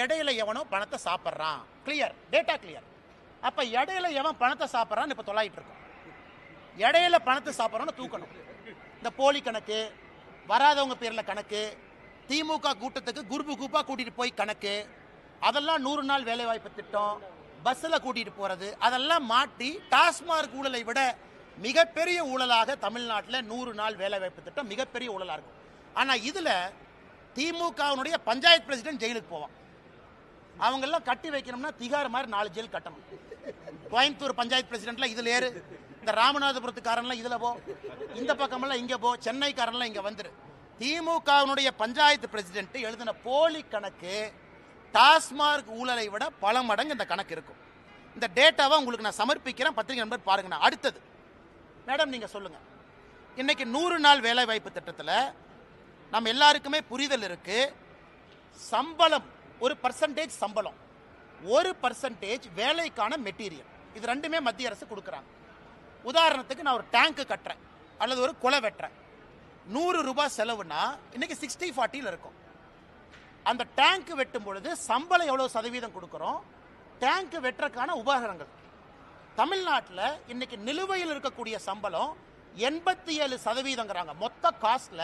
இடையில எவனோ பணத்தை சாப்பிட்றான். Clear, data clear. அப்போ இடையில எவன் பணத்தை சாப்பிட்றான்னு இப்போ தொலையிட்டு இருக்கோம். இடையில பணத்தை சாப்பிட்றோன்னு தூக்கணும். இந்த போலி கணக்கு, வராதவங்க பேரில் கணக்கு, திமுக கூட்டத்துக்கு குரூப்பு குரூப்பாக கூட்டிகிட்டு போய் கணக்கு, அதெல்லாம் 100 நாள் வேலைவாய்ப்பு திட்டம், பஸ்ஸில் கூட்டிகிட்டு போகிறது, அதெல்லாம் மாட்டி டாஸ்மார்க் ஊழலை விட மிகப்பெரிய ஊழலாக தமிழ்நாட்டில் 100 நாள் வேலைவாய்ப்பு திட்டம் மிகப்பெரிய ஊழலாக இருக்கும். ஆனால் இதில் திமுகவினுடைய பஞ்சாயத்து பிரசிடென்ட் ஜெயிலுக்கு போவான். அவங்கெல்லாம் கட்டி வைக்கணும்னா திகார் மாதிரி 4 ஜெயில் கட்டணும். கோயம்புத்தூர் பஞ்சாயத்து பிரசிடென்ட்ல இதில் ஏறு, இந்த ராமநாதபுரத்துக்காரன்லாம் இதில் போ, இந்த பக்கமெல்லாம் இங்கே போ, சென்னைக்காரன்லாம் இங்கே வந்துரு. திமுகவினுடைய பஞ்சாயத்து பிரசிடென்ட் எழுதின போலி கணக்கு டாஸ்மார்க் ஊழலை விட பல மடங்கு இந்த கணக்கு இருக்கும். இந்த டேட்டாவை உங்களுக்கு நான் சமர்ப்பிக்கிறேன், பத்திரிகை நண்பர் பாருங்க. அடுத்தது மேடம் நீங்க சொல்லுங்க, இன்னைக்கு 100 நாள் வேலை வாய்ப்பு திட்டத்தில் நம்ம எல்லாருக்குமே புரிதல் இருக்கு. சம்பளம் ஒரு பர்சன்டேஜ், சம்பளம் 1% வேலைக்கான மெட்டீரியல், இது ரெண்டுமே மத்திய அரசு கொடுக்குறாங்க. உதாரணத்துக்கு நான் ஒரு டேங்க் கட்டுறேன் அல்லது ஒரு குலை வெட்டுறேன், 100 ரூபாய் செலவுனா இன்னைக்கு 60-40 இருக்கும். அந்த டேங்க் வெட்டும் பொழுது சம்பளம் எவ்வளவு சதவீதம் கொடுக்கிறோம், டேங்க் வெட்டுறதுக்கான உபகரணங்கள். தமிழ்நாட்டில் இன்னைக்கு நிலுவையில் இருக்கக்கூடிய சம்பளம் 87%. மொத்த காஸ்ட்ல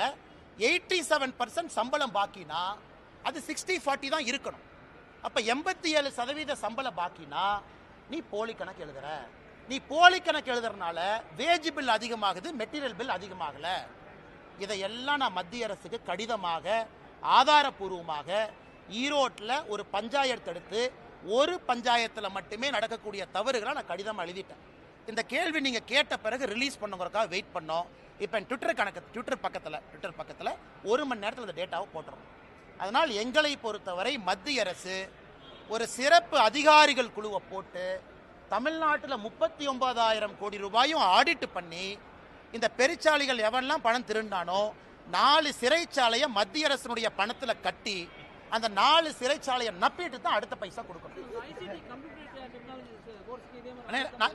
87% சம்பளம் பாக்கினா அது 60-40 தான் இருக்கணும். அப்ப 87% சம்பளம் பாக்கினா நீ போலி கணக்கு எழுதுற. நீ போலி கணக்கு எழுதுறதுனால வேஜ் பில் அதிகமாகுது, மெட்டீரியல் பில் அதிகமாகல. இதையெல்லாம் நான் மத்திய அரசுக்கு கடிதமாக ஆதாரபூர்வமாக ஈரோட்டில் ஒரு பஞ்சாயத்து எடுத்து, ஒரு பஞ்சாயத்தில் மட்டுமே நடக்கக்கூடிய தவறுகளை நான் கடிதம் எழுதிட்டேன். இந்த கேள்வி நீங்க கேட்ட பிறகு ரிலீஸ் பண்ணுங்கிறதுக்காக வெயிட் பண்ணோம். இப்போ ட்விட்டர் பக்கத்தில் 1 மணி நேரத்தில் இந்த டேட்டாவை போட்டுறோம். அதனால் எங்களை பொறுத்தவரை மத்திய அரசு ஒரு சிறப்பு அதிகாரிகள் குழுவை போட்டு தமிழ்நாட்டில் 39,000 கோடி ரூபாயும் ஆடிட் பண்ணி, இந்த பெருச்சாளிகள் எவன்லாம் பணம் திருண்டானோ 4 சிறைச்சாலையை மத்திய அரசினுடைய பணத்தில் கட்டி அந்த 4 சிறைச்சாலையை நப்பிட்டு தான் அடுத்த பைசா கொடுக்கணும்.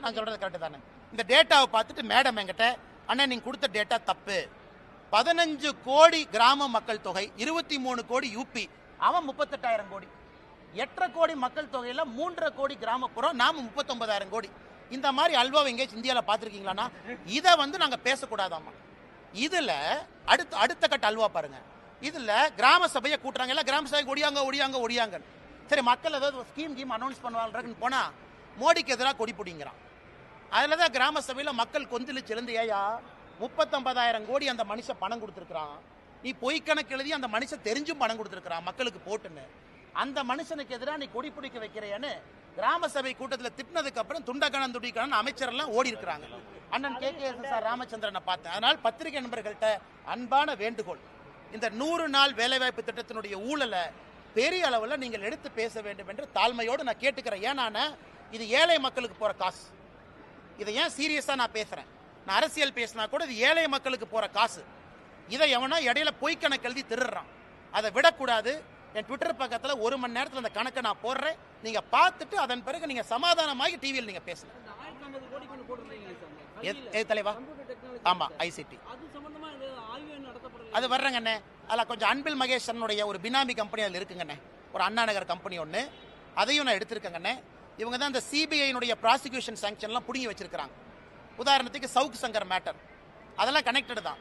நான் சொல்றது கரெக்டு தானே? இந்த டேட்டாவை பார்த்துட்டு மேடம் என்கிட்ட, அண்ணா நீங்க கொடுத்த டேட்டா தப்பு, 15 கோடி கிராம மக்கள் தொகை, 23 கோடி யூபி, அவன் 38,000 கோடி, 8.5 கோடி மக்கள் தொகையில் 3.5 கோடி கிராமப்புறம், நாம 39,000 கோடி. இந்த மாதிரி அல்வாவை எங்கேயாச்சும் இந்தியாவில் பார்த்துருக்கீங்களான்னா இதை நாங்கள் பேசக்கூடாதாமா. இதில் அடுத்த கட்ட அல்வா பாருங்க. இதில் கிராம சபையை கூட்டுறாங்க, எல்லாம் கிராம சபைக்கு ஒடியாங்க. சரி, மக்கள் ஏதாவது ஸ்கீம் அனௌன்ஸ் பண்ணுவாங்கன்னு போனால் மோடிக்கு எதிராக கொடி பிடிங்கிறான். அதில் தான் கிராம சபையில் மக்கள் கொந்தளிச்சு எழுந்து, ஏயா 39,000 கோடி அந்த மனுஷன் பணம் கொடுத்துருக்குறான், நீ பொய்க்கணக்கு எழுதி அந்த மனுஷன் தெரிஞ்சும் பணம் கொடுத்துருக்குறான் மக்களுக்கு போட்டுன்னு, அந்த மனுஷனுக்கு எதிராக நீ கொடி பிடிக்க வைக்கிறேன்னு கிராம சபை கூட்டத்தில் திட்டினதுக்கு அப்புறம் துண்டகணம் துடிக்கணும் அமைச்சரெல்லாம் ஓடி இருக்கிறாங்க. அண்ணன் KKSSR ராமச்சந்திரனை பார்த்தேன். அதனால் பத்திரிகை நண்பர்கள்ட்ட அன்பான வேண்டுகோள், இந்த 100 நாள் வேலைவாய்ப்பு திட்டத்தினுடைய ஊழலை பெரிய அளவில் நீங்கள் எடுத்து பேச வேண்டும் என்று தாழ்மையோடு நான் கேட்டுக்கிறேன். ஏன்னா இது ஏழை மக்களுக்கு போகிற காசு. இதை ஏன் சீரியஸாக நான் பேசுகிறேன், நான் அரசியல் பேசினா கூட இது ஏழை மக்களுக்கு போகிற காசு. இதை எவனா இடையில பொய்க்கணக்கு எழுதி திருடுறான், அதை விடக்கூடாது. என் ட்விட்டர் பக்கத்தில் 1 மணி நேரத்தில் அந்த கணக்கை நான் போடுறேன், நீங்கள் பார்த்துட்டு அதன் பிறகு நீங்கள் சமாதானமாகி டிவியில் நீங்கள் பேசலாம். தலைவா, ஆமாம், ICT அது வர்றேங்கண்ணே. அதில் கொஞ்சம் அன்பில் மகேஷனுடைய ஒரு பினாமி கம்பெனி அதில் இருக்குங்கண்ணே, ஒரு அண்ணா நகர் கம்பெனி ஒன்று, அதையும் நான் எடுத்திருக்கேங்கண்ணே. இவங்க தான் இந்த CBI ப்ராசிக்யூஷன் சாங்ஷன்லாம் பிடுங்கி வச்சிருக்கிறாங்க. உதாரணத்துக்கு சவுக் சங்கர் மேட்டர், அதெல்லாம் கனெக்டட் தான்.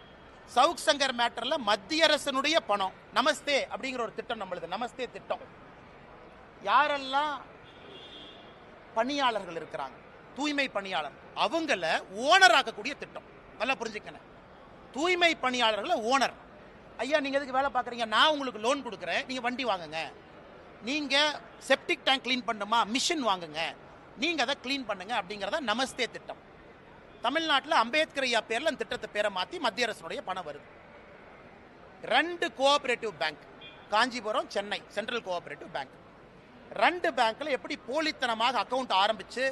சவுக் சங்கர் மேட்டர்ல மத்திய அரசனுடைய பணம், நமஸ்தே அப்படிங்கிற ஒரு திட்டம் நம்மளுது, நமஸ்தே திட்டம். யாரெல்லாம் பணியாளர்கள் இருக்கிறாங்க, தூய்மை பணியாளர், அவங்கள ஓனர் ஆக்கக்கூடிய திட்டம். நல்லா புரிஞ்சுக்கணும், தூய்மை பணியாளர்களை ஓனர். ஐயா நீங்க எதுக்கு வேலை பார்க்குறீங்க, நான் உங்களுக்கு லோன் கொடுக்குறேன், நீங்க வண்டி வாங்குங்க. நீங்க செப்டிக் டேங்க் கிளீன் பண்ணுமா, மிஷின் வாங்குங்க, நீங்க அதை கிளீன் பண்ணுங்க அப்படிங்கிறத நமஸ்தே திட்டம். தமிழ்நாட்டில் அம்பேத்கர் ஐயா பேரில் அந்த திட்டத்தை பேரை மாற்றி மத்திய அரசுடைய பணம் வருது. 2 cooperative bank, Kanchipuram, Chennai central cooperative bank, 2 பேங்க்ல எப்படி போலித்தனமாக அக்கௌண்ட் ஆரம்பிச்சு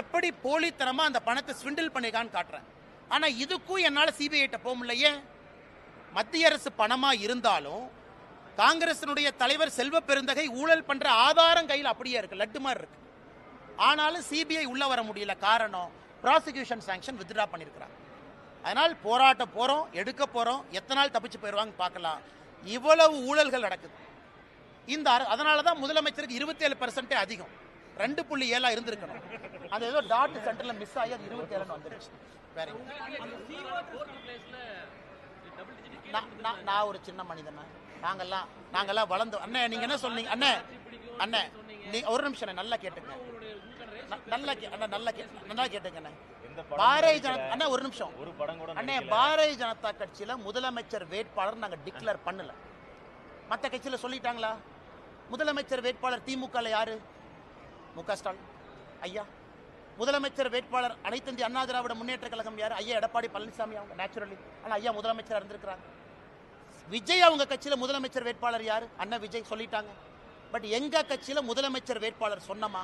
எப்படி போலித்தனமாக அந்த பணத்தை ஸ்விண்டில் பண்ணிருக்கான்னு காட்டுறேன். ஆனால் இதுக்கும் என்னால் CBI போக முடியலையே. மத்திய அரசு பணமாக இருந்தாலும் காங்கிரசினுடைய தலைவர் செல்வ பெருந்தகை ஊழல் பண்ற ஆதாரம் கையில் அப்படியே இருக்கு, லட்டு மாதிரி இருக்கு. ஆனாலும் சிபிஐ உள்ள வர முடியல. காரணம், ப்ராசிக்யூஷன் சாங்ஷன் வித்ட்ரா பண்ணியிருக்கிறாங்க. அதனால் போராட்ட போகிறோம், எடுக்க போகிறோம், எத்தனை நாள் தப்பிச்சு போயிடுவாங்க பார்க்கலாம். இவ்வளவு ஊழல்கள் நடக்குது. அதனால தான் முதலமைச்சருக்கு 27% அதிகம். 2.7 இருந்திருக்கணும். அது ஏதோ டாட் சென்டரில் மிஸ் ஆகி அது 27 வந்துருச்சு. வேற நான் ஒரு சின்ன மனிதன். நாங்கெல்லாம் வளர்ந்தோம். அண்ணே நீங்க என்ன சொன்னீங்க? அண்ணே நீ ஒரு நிமிஷம் நல்லா கேட்டுங்க. நல்லா கேட்டுங்க. பாரதிய ஜனதா அண்ணா ஒரு நிமிஷம். அண்ணே, பாரதிய ஜனதா கட்சியில முதலமைச்சர் வேட்பாளர் நாங்க டிக்ளேர் பண்ணல. மற்ற கட்சியில சொல்லிட்டாங்களா? முதலமைச்சர் வேட்பாளர் திமுக யாரு? மு.க. ஸ்டாலின் ஐயா. முதலமைச்சர் வேட்பாளர் அனைத்து இந்திய அண்ணா திராவிட முன்னேற்ற கழகம் யாரு? ஐயா எடப்பாடி பழனிசாமி. அவங்க நேச்சுரலி ஆனா ஐயா முதலமைச்சர் இருந்திருக்கிறாங்க. விஜய் அவங்க கட்சியில முதலமைச்சர் வேட்பாளர் யாரு? அண்ணா விஜய் சொல்லிட்டாங்க. பட் எங்க கட்சியில முதலமைச்சர் வேட்பாளர் சொன்னமா?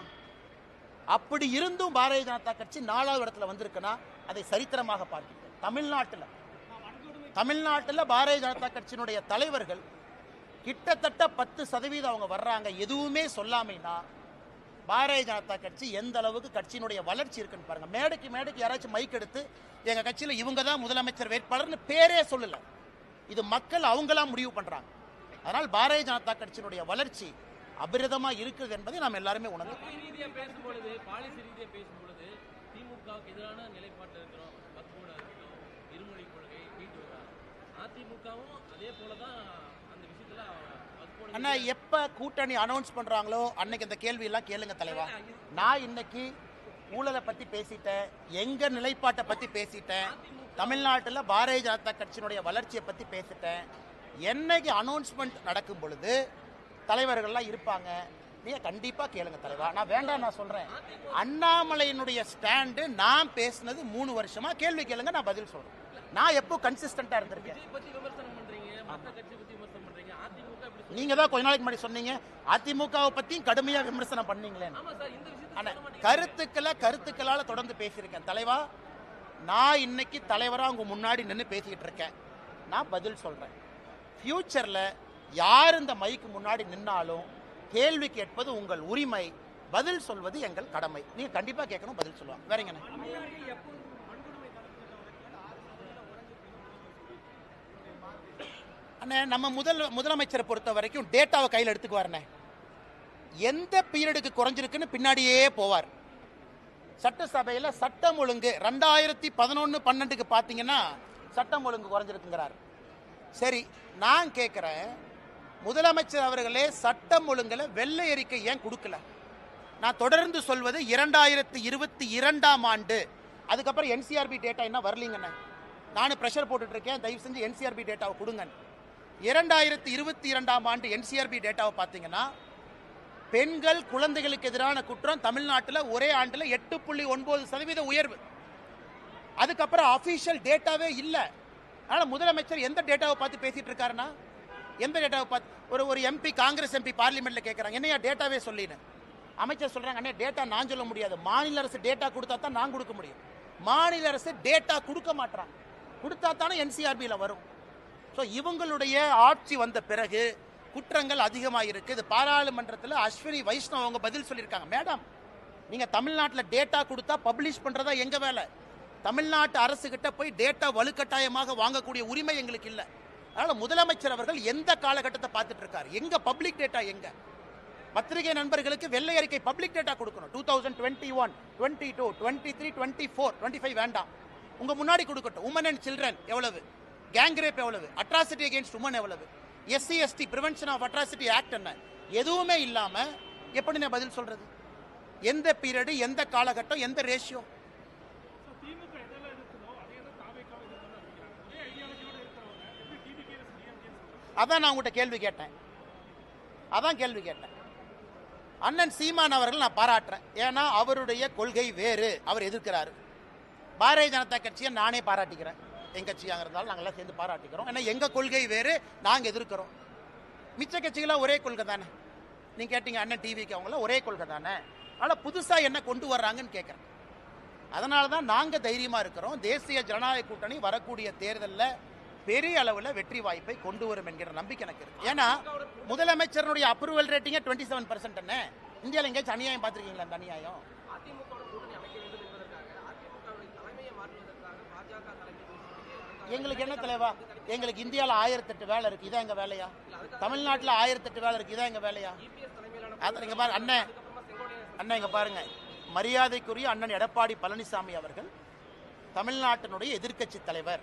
அப்படி இருந்தும் பாரதிய ஜனதா கட்சி 4வது இடத்துல வந்திருக்குன்னா அதை சரித்திரமாக பார்க்கிறேன். தமிழ்நாட்டில் பாரதிய ஜனதா கட்சியினுடைய தலைவர்கள் கிட்டத்தட்ட 10% அவங்க வர்றாங்க, எதுவுமே சொல்லாமைனா பாரதிய ஜனதா கட்சி எந்த அளவுக்கு கட்சியினுடைய வளர்ச்சி இருக்குன்னு பாருங்க. மேடைக்கு யாராச்சும் மைக் எடுத்து எங்க கட்சியில இவங்க தான் முதலமைச்சர் வேட்பாளர்னு பேரே சொல்லல. இது மக்கள் அவங்களா முடிவு பண்றாங்க. அதனால் பாரதிய ஜனதா கட்சியினுடைய வளர்ச்சி அபிரதமா இருக்குது என்பதை நாம் எல்லாருமே உணர்ந்து பேசும்பொழுது திமுகவுக்கு எதிரான நிலைப்பாட்டில் இருக்கிறோம். வக்ஃபோர்டா இருக்கட்டும், இருமொழி கொள்கை, வீட்டு அதிமுகவும் அதே போலதான் அந்த விஷயத்துல. அண்ணா எப்ப கூட்டணி அனௌன்ஸ் பண்றாங்களோ அன்னைக்கு இந்த கேள்வி எல்லாம் கேளுங்க தலைவா. நான் இன்னைக்கு ஊழலை பத்தி பேசிட்டேன், எங்க நிலைப்பாட்டை பத்தி பேசிட்டேன், தமிழ்நாட்டில் பாரதிய ஜனதா கட்சியினுடைய வளர்ச்சியை பத்தி பேசிட்டேன். என்னைக்கு அனௌன்ஸ்மெண்ட் நடக்கும் பொழுது தலைவர்கள்லாம் இருப்பாங்க, நீங்க கண்டிப்பா கேளுங்க தலைவா. நான் வேண்டாம் நான் சொல்றேன். அண்ணாமலையினுடைய ஸ்டாண்டு நான் பேசினது 3 வருஷமா. கேள்வி கேளுங்க, நான் பதில் சொல்றேன். நான் எப்போ கன்சிஸ்டன்டா இருந்திருக்கேன். நீங்க தான் கொஞ்ச நாளைக்கு முன்னாடி சொன்னீங்க அதிமுகவை பத்தியும் கடுமையா விமர்சனம் பண்ணீங்களே. கருத்துக்களால தொடர்ந்து பேசியிருக்கேன் தலைவா. நான் இன்னைக்கு தலைவரா உங்க முன்னாடி நின்று பேசிக்கிட்டு இருக்கேன். நான் பதில் சொல்றேன். ஃபியூச்சர்ல யார் இந்த மைக்கு முன்னாடி நின்னாலும் கேள்வி கேட்பது உங்கள் உரிமை, பதில் சொல்வது எங்கள் கடமை. நீங்க கண்டிப்பா கேட்கணும், பதில் சொல்லுவாங்க. வேறங்க அண்ணே, நம்ம முதலமைச்சரை பொறுத்த வரைக்கும் டேட்டாவை கையில் எடுத்துக்குவாருண்ணே. எந்த பீரியடுக்கு குறைஞ்சிருக்குன்னு பின்னாடியே போவார். சட்டசபையில் சட்டம் ஒழுங்கு 2011-12 பார்த்தீங்கன்னா சட்டம் ஒழுங்கு குறைஞ்சிருக்குங்கிறார். சரி, நான் கேட்குறேன், முதலமைச்சர் அவர்களே சட்டம் ஒழுங்குல வெள்ளை அறிக்கை ஏன் கொடுக்கல? நான் தொடர்ந்து சொல்வது 2022ஆம் ஆண்டு, அதுக்கப்புறம் என்சிஆர்பி டேட்டா என்ன வரலீங்கண்ணே. நான் ப்ரெஷர் போட்டுட்டு இருக்கேன், தயவு செஞ்சு என்சிஆர்பி டேட்டாவை கொடுங்க. 2022ஆம் ஆண்டு என்சிஆர்பி டேட்டாவை பார்த்தீங்கன்னா பெண்கள் குழந்தைகளுக்கு எதிரான குற்றம் தமிழ்நாட்டில் ஒரே ஆண்டில் 8.9% உயர்வு. அதுக்கப்புறம் அஃபீஷியல் டேட்டாவே இல்லை. அதனால் முதலமைச்சர் எந்த டேட்டாவை பார்த்து பேசிட்டு இருக்காருன்னா, எந்த டேட்டாவை பார்த்து ஒரு எம்பி, காங்கிரஸ் எம்பி பார்லிமெண்ட்ல கேட்குறாங்க, என்னையா டேட்டாவே சொல்லின்னு. அமைச்சர் சொல்றாங்க, அண்ணே டேட்டா நான் சொல்ல முடியாது, மாநில அரசு டேட்டா கொடுத்தா தான் நான் கொடுக்க முடியும். மாநில அரசு டேட்டா கொடுக்க மாட்டாங்க, கொடுத்தா தானே என்சிஆர்பியில் வரும். ஸோ இவங்களுடைய ஆட்சி வந்த பிறகு குற்றங்கள் அதிகமாக இருக்குது. இது பாராளுமன்றத்தில் அஸ்வினி வைஷ்ணவ் அவங்க பதில் சொல்லியிருக்காங்க. மேடம், நீங்கள் தமிழ்நாட்டில் டேட்டா கொடுத்தா பப்ளிஷ் பண்ணுறதா எங்கள் வேலை. தமிழ்நாட்டு அரசு கிட்ட போய் டேட்டா வலுக்கட்டாயமாக வாங்கக்கூடிய உரிமை எங்களுக்கு இல்லை. அதனால் முதலமைச்சர் அவர்கள் எந்த காலகட்டத்தை பார்த்துட்டு இருக்காரு? எங்க பப்ளிக் டேட்டா எங்க? பத்திரிகை நண்பர்களுக்கு வெள்ளை அறிக்கை பப்ளிக் டேட்டா கொடுக்கணும். 2021, 22, 23, 24, 25 வேண்டாம், உங்க முன்னாடி கொடுக்கட்டும். உமன் அண்ட் சில்ட்ரன் எவ்வளவு, கேங் ரேப் எவ்வளவு, அட்ராசிட்டி அகேன்ஸ்ட் உமன் எவ்வளவு, SC/ST prevention of atrocity act என்ன, எதுவுமே இல்லாம எப்படி நான் பதில் சொல்றது? எந்த பீரியடு, எந்த காலகட்டம், எந்த ரேஷியோ? அதான் நான் உங்கள்கிட்ட கேள்வி கேட்டேன். அண்ணன் சீமான் அவர்கள் நான் பாராட்டுறேன். ஏன்னா அவருடைய கொள்கை வேறு, அவர் எதிர்க்கிறாரு. பாரதிய ஜனதா கட்சியை நானே பாராட்டிக்கிறேன். எங்க கட்சியாக இருந்தாலும் நாங்கள்லாம் சேர்ந்து பாராட்டிக்கிறோம். ஏன்னா எங்க கொள்கை வேறு, நாங்கள் எதிர்க்கிறோம். மிச்ச கட்சிகளாக ஒரே கொள்கை தானே. நீங்க கேட்டீங்க அண்ணன் டிவிக்கு, அவங்களாம் ஒரே கொள்கை தானே. ஆனால் புதுசாக என்ன கொண்டு வர்றாங்கன்னு கேட்குறேன். அதனால தான் நாங்கள் தைரியமாக இருக்கிறோம். தேசிய ஜனநாயக கூட்டணி வரக்கூடிய தேர்தலில் பெரிய அளவில் வெற்றி வாய்ப்பை கொண்டு வரும் என்கிற நம்பிக்கை எனக்கு இருக்கு. ஏன்னா முதலமைச்சருடைய அப்ரூவல் ரேட்டிங்கே 27%. இந்தியாவில் எங்கேயாச்சும் அநியாயம் பார்த்துருக்கீங்களா? அந்த அநியாயம் எங்களுக்கு என்ன தலைவா? எங்களுக்கு இந்தியாவில் 1008 வேலை இருக்கு, இதான் எங்க வேலையா? தமிழ்நாட்டில் 1008 வேலை இருக்கு, இதான் எங்க வேலையா? இங்க பாருங்க அண்ணன், அண்ணன் இங்க பாருங்க, மரியாதைக்குரிய அண்ணன் எடப்பாடி பழனிசாமி அவர்கள் தமிழ்நாட்டினுடைய எதிர்க்கட்சி தலைவர்.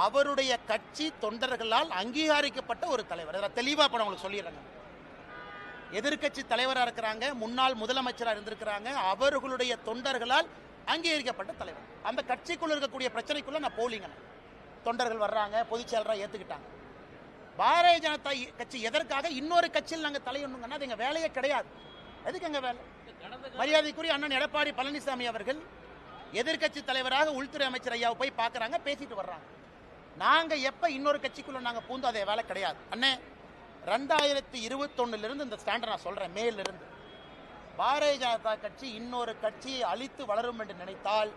அவருடைய கட்சி தொண்டர்களால் அங்கீகரிக்கப்பட்ட ஒரு தலைவர். தெளிவா இப்ப உங்களுக்கு சொல்லிடுறேங்க. எதிர்க்கட்சி தலைவராக இருக்கிறாங்க, முன்னாள் முதலமைச்சராக இருந்திருக்கிறாங்க, அவர்களுடைய தொண்டர்களால் அங்கீகரிக்கப்பட்ட தலைவர். அந்த கட்சிக்குள்ள இருக்கக்கூடிய பிரச்சனைக்குள்ள நான் போலிங்க. தொண்டர்கள் வர்றாங்க, பொதுச் செயலராக ஏத்துக்கிட்டாங்க. பாரதிய ஜனதா கட்சி எதற்காக இன்னொரு கட்சியில் நாங்கள் தலையொண்ணுங்கன்னா அது எங்க வேலையே கிடையாது. எதுக்கு எங்க வேலை? மரியாதைக்குரிய அண்ணன் எடப்பாடி பழனிசாமி அவர்கள் எதிர்க்கட்சி தலைவராக உள்துறை அமைச்சர் ஐயாவை போய் பார்க்கறாங்க, பேசிட்டு வர்றாங்க. நாங்க எப்ப இன்னொரு கட்சிக்குள்ள நாங்க பூந்து அதே வேலை கிடையாது. அண்ணே 2021 இருந்து இந்த ஸ்டாண்டர்ட் நான் சொல்றேன், மேல இருந்து பாரதிய ஜனதா கட்சி இன்னொரு கட்சியை அழித்து வளரும் என்று நினைத்தால்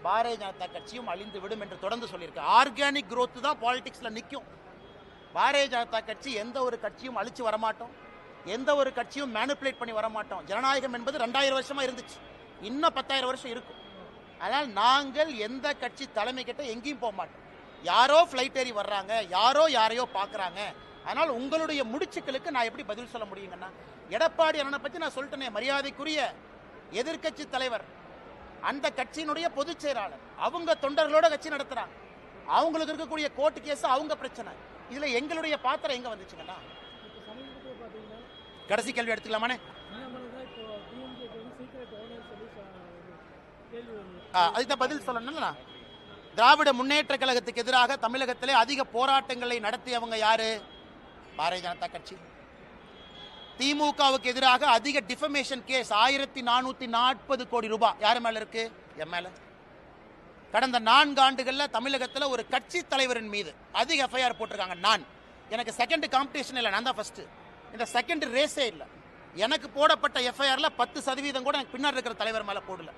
பாரதிய ஜனதா கட்சியும் அழிந்து விடும் என்று தொடர்ந்து சொல்லியிருக்கேன். ஆர்கானிக் growth தான் பாலிடிக்ஸ்ல நிற்கும். பாரதிய ஜனதா கட்சி எந்த ஒரு கட்சியும் அழிச்சு வரமாட்டோம், எந்த ஒரு கட்சியும் மேனிபுலேட் பண்ணி வரமாட்டோம். ஜனநாயகம் என்பது 2000 வருஷமா இருந்துச்சு, இன்னும் 10,000 வருஷம் இருக்கும். அதனால் நாங்கள் எந்த கட்சி தலைமை கிட்ட எங்கேயும் போக மாட்டோம். யாரோ ஃப்ளைட் ஏறி வர்றாங்க, யாரோ யாரையோ பார்க்குறாங்க. அதனால் உங்களுடைய முடிச்சுக்களுக்கு நான் எப்படி பதில் சொல்ல முடியுங்கன்னா, எடப்பாடி அண்ணனை பற்றி நான் சொல்லிட்டேனே, மரியாதைக்குரிய எதிர்க்கட்சி தலைவர், அந்த கட்சியினுடைய பொதுச் செயலாளர், அவங்க தொண்டர்களோட கட்சி நடத்துறாங்க. அவங்களுக்கு இருக்கக்கூடிய கோர்ட்டு கேஸ் அவங்க பிரச்சனை. இதுல எங்களுடைய பாத்திரம் எங்க வந்துச்சுங்கன்னா? கடைசி கேள்வி எடுத்துக்கலாமானே? அதுதான் பதில் சொல்லணும்னா, திராவிட முன்னேற்ற கழகத்துக்கு எதிராக தமிழகத்திலே அதிக போராட்டங்களை நடத்தியவங்க யாரு? பாரதிய ஜனதா கட்சி. திமுகவுக்கு எதிராக அதிக டிஃபமேஷன் கேஸ் 1440 கோடி ரூபாய் யார் மேல இருக்கு? என் மேல. கடந்த 4 ஆண்டுகள்ல தமிழகத்தில் ஒரு கட்சி தலைவரின் மீது அதிக எஃப்ஐஆர் போட்டிருக்காங்க. நான் எனக்கு செகண்ட் காம்படிஷன் இல்லை, நான் தான் ஃபர்ஸ்ட். இந்த செகண்ட் ரேஸே இல்லை. எனக்கு போடப்பட்ட எஃப்ஐஆர்ல 10% கூட எனக்கு பின்னாடி இருக்கிற தலைவர் மேல போடல.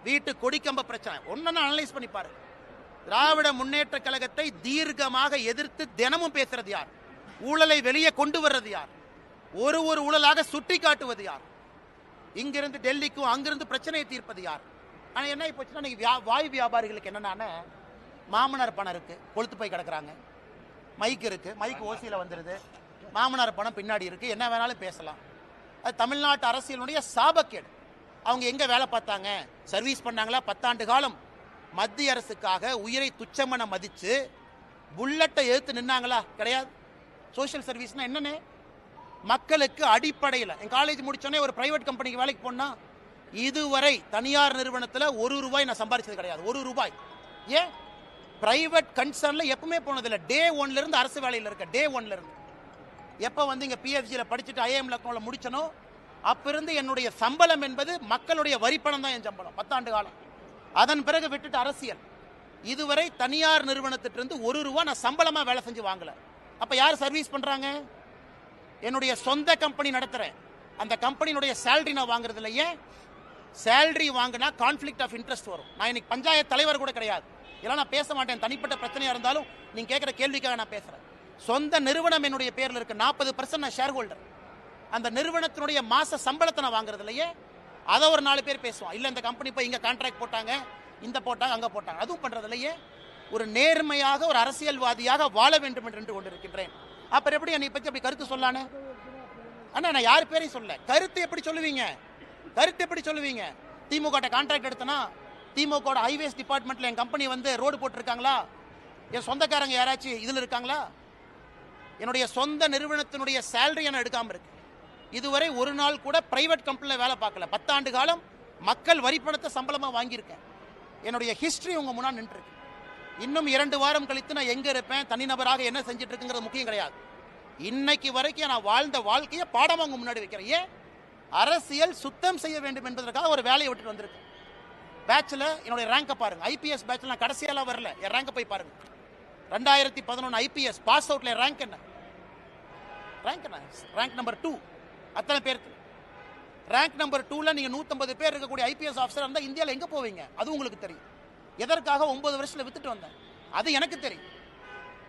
வீட்டு கொடிக்கம்ப பிரச்சனை ஒன்னு அனலைஸ் பண்ணி பாருங்க. திராவிட முன்னேற்ற கழகத்தை தீர்க்கமாக எதிர்த்து தினமும் பேசுறது யார்? ஊழலை வெளியே கொண்டு வர்றது யார்? ஒரு ஊழலாக சுட்டி காட்டுவது யார்? இங்கிருந்து டெல்லிக்கும் அங்கிருந்து பிரச்சனையை தீர்ப்பது யார்? ஆனா என்ன போச்சுன்னா, வாய் வியாபாரிகளுக்கு என்னன்னா, மாமனார் பணம் இருக்கு, கொளுத்து போய் கிடக்குறாங்க. மைக் இருக்கு, மைக் ஓசியில வந்துருது. மாமனார் பணம் பின்னாடி இருக்கு, என்ன வேணாலும் பேசலாம். அது தமிழ்நாட்டு அரசியலுடைய சாபக்கேடு. அவங்க எங்க வேலை பார்த்தாங்க? சர்வீஸ் பண்ணாங்களா? 10 ஆண்டு காலம் மத்திய அரசுக்காக உயிரை துச்சமன மதிச்சு புல்லட்டை எழுத்து நின்னாங்களா? கிடையாது. சோசியல் சர்வீஸ்னா என்னன்னு மக்களுக்கு அடிப்படையில். என் காலேஜ் முடிச்சோடனே ஒரு பிரைவேட் கம்பெனிக்கு வேலைக்கு போனா இதுவரை தனியார் நிறுவனத்தில் 1 ரூபாய் நான் சம்பாதிச்சது கிடையாது. 1 ரூபாய். ஏன்? பிரைவேட் கன்சர்ன்ல எப்பவுமே போனதில்லை. டே 1ல இருந்து அரசு வேலையில் இருக்க. டே 1ல இருந்து எப்போ வந்து இங்க பிஎஃப்ஜியில படிச்சுட்டு ஐஏஎம் லக்னோல முடிச்சனோ அப்பிருந்து என்னுடைய சம்பளம் என்பது மக்களுடைய வரிப்பணம் தான் என் சம்பளம் 10 ஆண்டு காலம். அதன் பிறகு விட்டுட்டு அரசியல். இதுவரை தனியார் நிறுவனத்திலிருந்து 1 ரூபாய் நான் சம்பளமா வேலை செஞ்சு வாங்கல. அப்ப யார் சர்வீஸ் பண்றாங்க? என்னுடைய சொந்த கம்பெனி நடத்துறேன், அந்த கம்பெனியுடைய சேலரி நான் வாங்குறது இல்லையே. சேலரி வாங்கினா கான்ஃபிளிக்ட் ஆஃப் இன்ட்ரெஸ்ட் வரும். நான் இன்னைக்கு பஞ்சாயத்து தலைவர் கூட கிடையாது, இதெல்லாம் நான் பேச மாட்டேன். தனிப்பட்ட பிரச்சனையா இருந்தாலும் நீங்க கேட்கிற கேள்விக்காக நான் பேசுறேன். சொந்த நிறுவனம் என்னுடைய பேர்ல இருக்கு, 40% நான் ஷேர் ஹோல்டர். அந்த நிறுவனத்தினுடைய மாச சம்பளத்தை நான் வாங்குறது இல்லையே. அதை ஒரு 4 பேர் பேசுவோம். இல்ல இந்த கம்பெனி போய் இங்க கான்ட்ராக்ட் போட்டாங்க, இந்த போட்டாங்க, அங்க போட்டாங்க, அதுவும் பண்றது இல்லையே. ஒரு நேர்மையாக ஒரு அரசியல்வாதியாக வாழ வேண்டும் என்று கொண்டிருக்கின்றேன். அப்புறம் எப்படி என்னை பத்தி அப்படி கருத்து சொல்லானே? அண்ணா நான் யார் பேரையும் சொல்ல. கருத்து எப்படி சொல்லுவீங்க? கருத்து எப்படி சொல்லுவீங்க? திமுக கான்ட்ராக்ட் எடுத்தனா, திமுக ஹைவேஸ் டிபார்ட்மெண்ட்ல என் கம்பெனி வந்து ரோடு போட்டிருக்காங்களா? என் சொந்தக்காரங்க யாராச்சும் இதுல இருக்காங்களா? என்னுடைய சொந்த நிறுவனத்தினுடைய சேலரி நான் எடுக்காம இருக்கு. இதுவரை ஒரு நாள் கூட பிரைவேட் கம்பெனில வேலை பார்க்கல. 10 ஆண்டு காலம் மக்கள் வரிப்பணத்தை சம்பளமா வாங்கியிருக்கேன். என்னுடைய ஹிஸ்டரி உங்க முன்னாடி நின்று இருக்கு. இன்னும் 2 வாரம் கழித்து நான் எங்க இருப்பேன், தனிநபராக என்ன செஞ்சுட்டு இருக்குங்கிறது முக்கியம் கிடையாது. இன்னைக்கு வரைக்கும் நான் வாழ்ந்த வாழ்க்கையை பாடமா உங்க முன்னாடி வைக்கிறேன். ஏன்? அரசியல் சுத்தம் செய்ய வேண்டும் என்பதற்காக ஒரு வேலையை விட்டுட்டு வந்திருக்கேன். பேட்ச்ல என்னுடைய ரேங்கை பாருங்க. ஐபிஎஸ் பேட்ச்ல நான் கடைசியெல்லாம் வரல, என் ரேங்கை போய் பாருங்க. 2011 ஐபிஎஸ் பாஸ் அவுட்ல ரேங்க் என்ன? Rank number 2. அத்தனை பேருக்கு ரேங்க் நம்பர் 2ல நீங்க 150 பேர் இருக்கக்கூடிய ஐபிஎஸ் ஆஃபீஸர் இருந்தா இந்தியாவில் எங்க போவீங்க? அது உங்களுக்கு தெரியும். எதற்காக 9 வருஷத்துல வித்துட்டு வந்தேன் அது எனக்கு தெரியும்.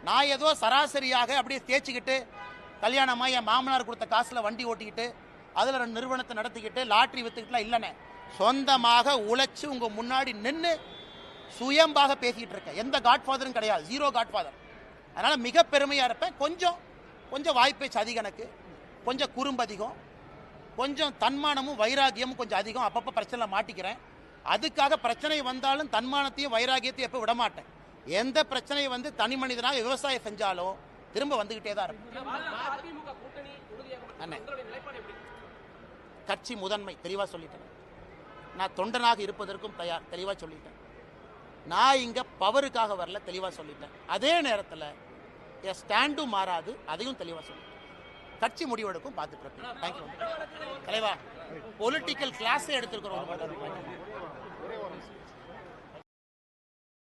நான் ஏதோ சராசரியாக அப்படியே தேய்ச்சிக்கிட்டு கல்யாணமா என் மாமனார் கொடுத்த காசுல வண்டி ஓட்டிக்கிட்டு அதுல 2 நிறுவனத்தை நடத்திக்கிட்டு லாட்டரி வித்துக்கிட்டுலாம் இல்லைனே. சொந்தமாக உழைச்சு உங்க முன்னாடி நின்று சுயம்பாக பேசிட்டு இருக்கேன். எந்த காட்ஃபாதரும் கிடையாது, ஜீரோ காட்ஃபாதர். அதனால மிக பெருமையா இருப்பேன். கொஞ்சம் வாய்ப்பேச்சு அதிகம், எனக்கு கொஞ்சம் குறும்பு அதிகம், கொஞ்சம் தன்மானமும் வைராகியமும் கொஞ்சம் அதிகம். அப்பப்போ பிரச்சனை மாட்டிக்கிறேன். அதுக்காக பிரச்சனை வந்தாலும் தன்மானத்தையும் வைராகியத்தையும் எப்போ விடமாட்டேன். எந்த பிரச்சனை வந்து தனி மனிதனாக விவசாயம் செஞ்சாலும் திரும்ப வந்துகிட்டே தான் இருக்கும். கட்சி முதன்மை தெளிவாக சொல்லிட்டேன். நான் தொண்டனாக இருப்பதற்கும் தயார், தெளிவாக சொல்லிட்டேன். நான் இங்கே பவருக்காக வரல, தெளிவாக சொல்லிட்டேன். அதே நேரத்தில் என் ஸ்டாண்டும் மாறாது, அதையும் தெளிவாக சொல்லிட்டேன். கட்சி முடிவெடுக்கும், பார்த்துட்டு இருக்கேன். தேங்க்யூ தலைவா. பொலிட்டிக்கல் கிளாஸே எடுத்துருக்கிறோம்.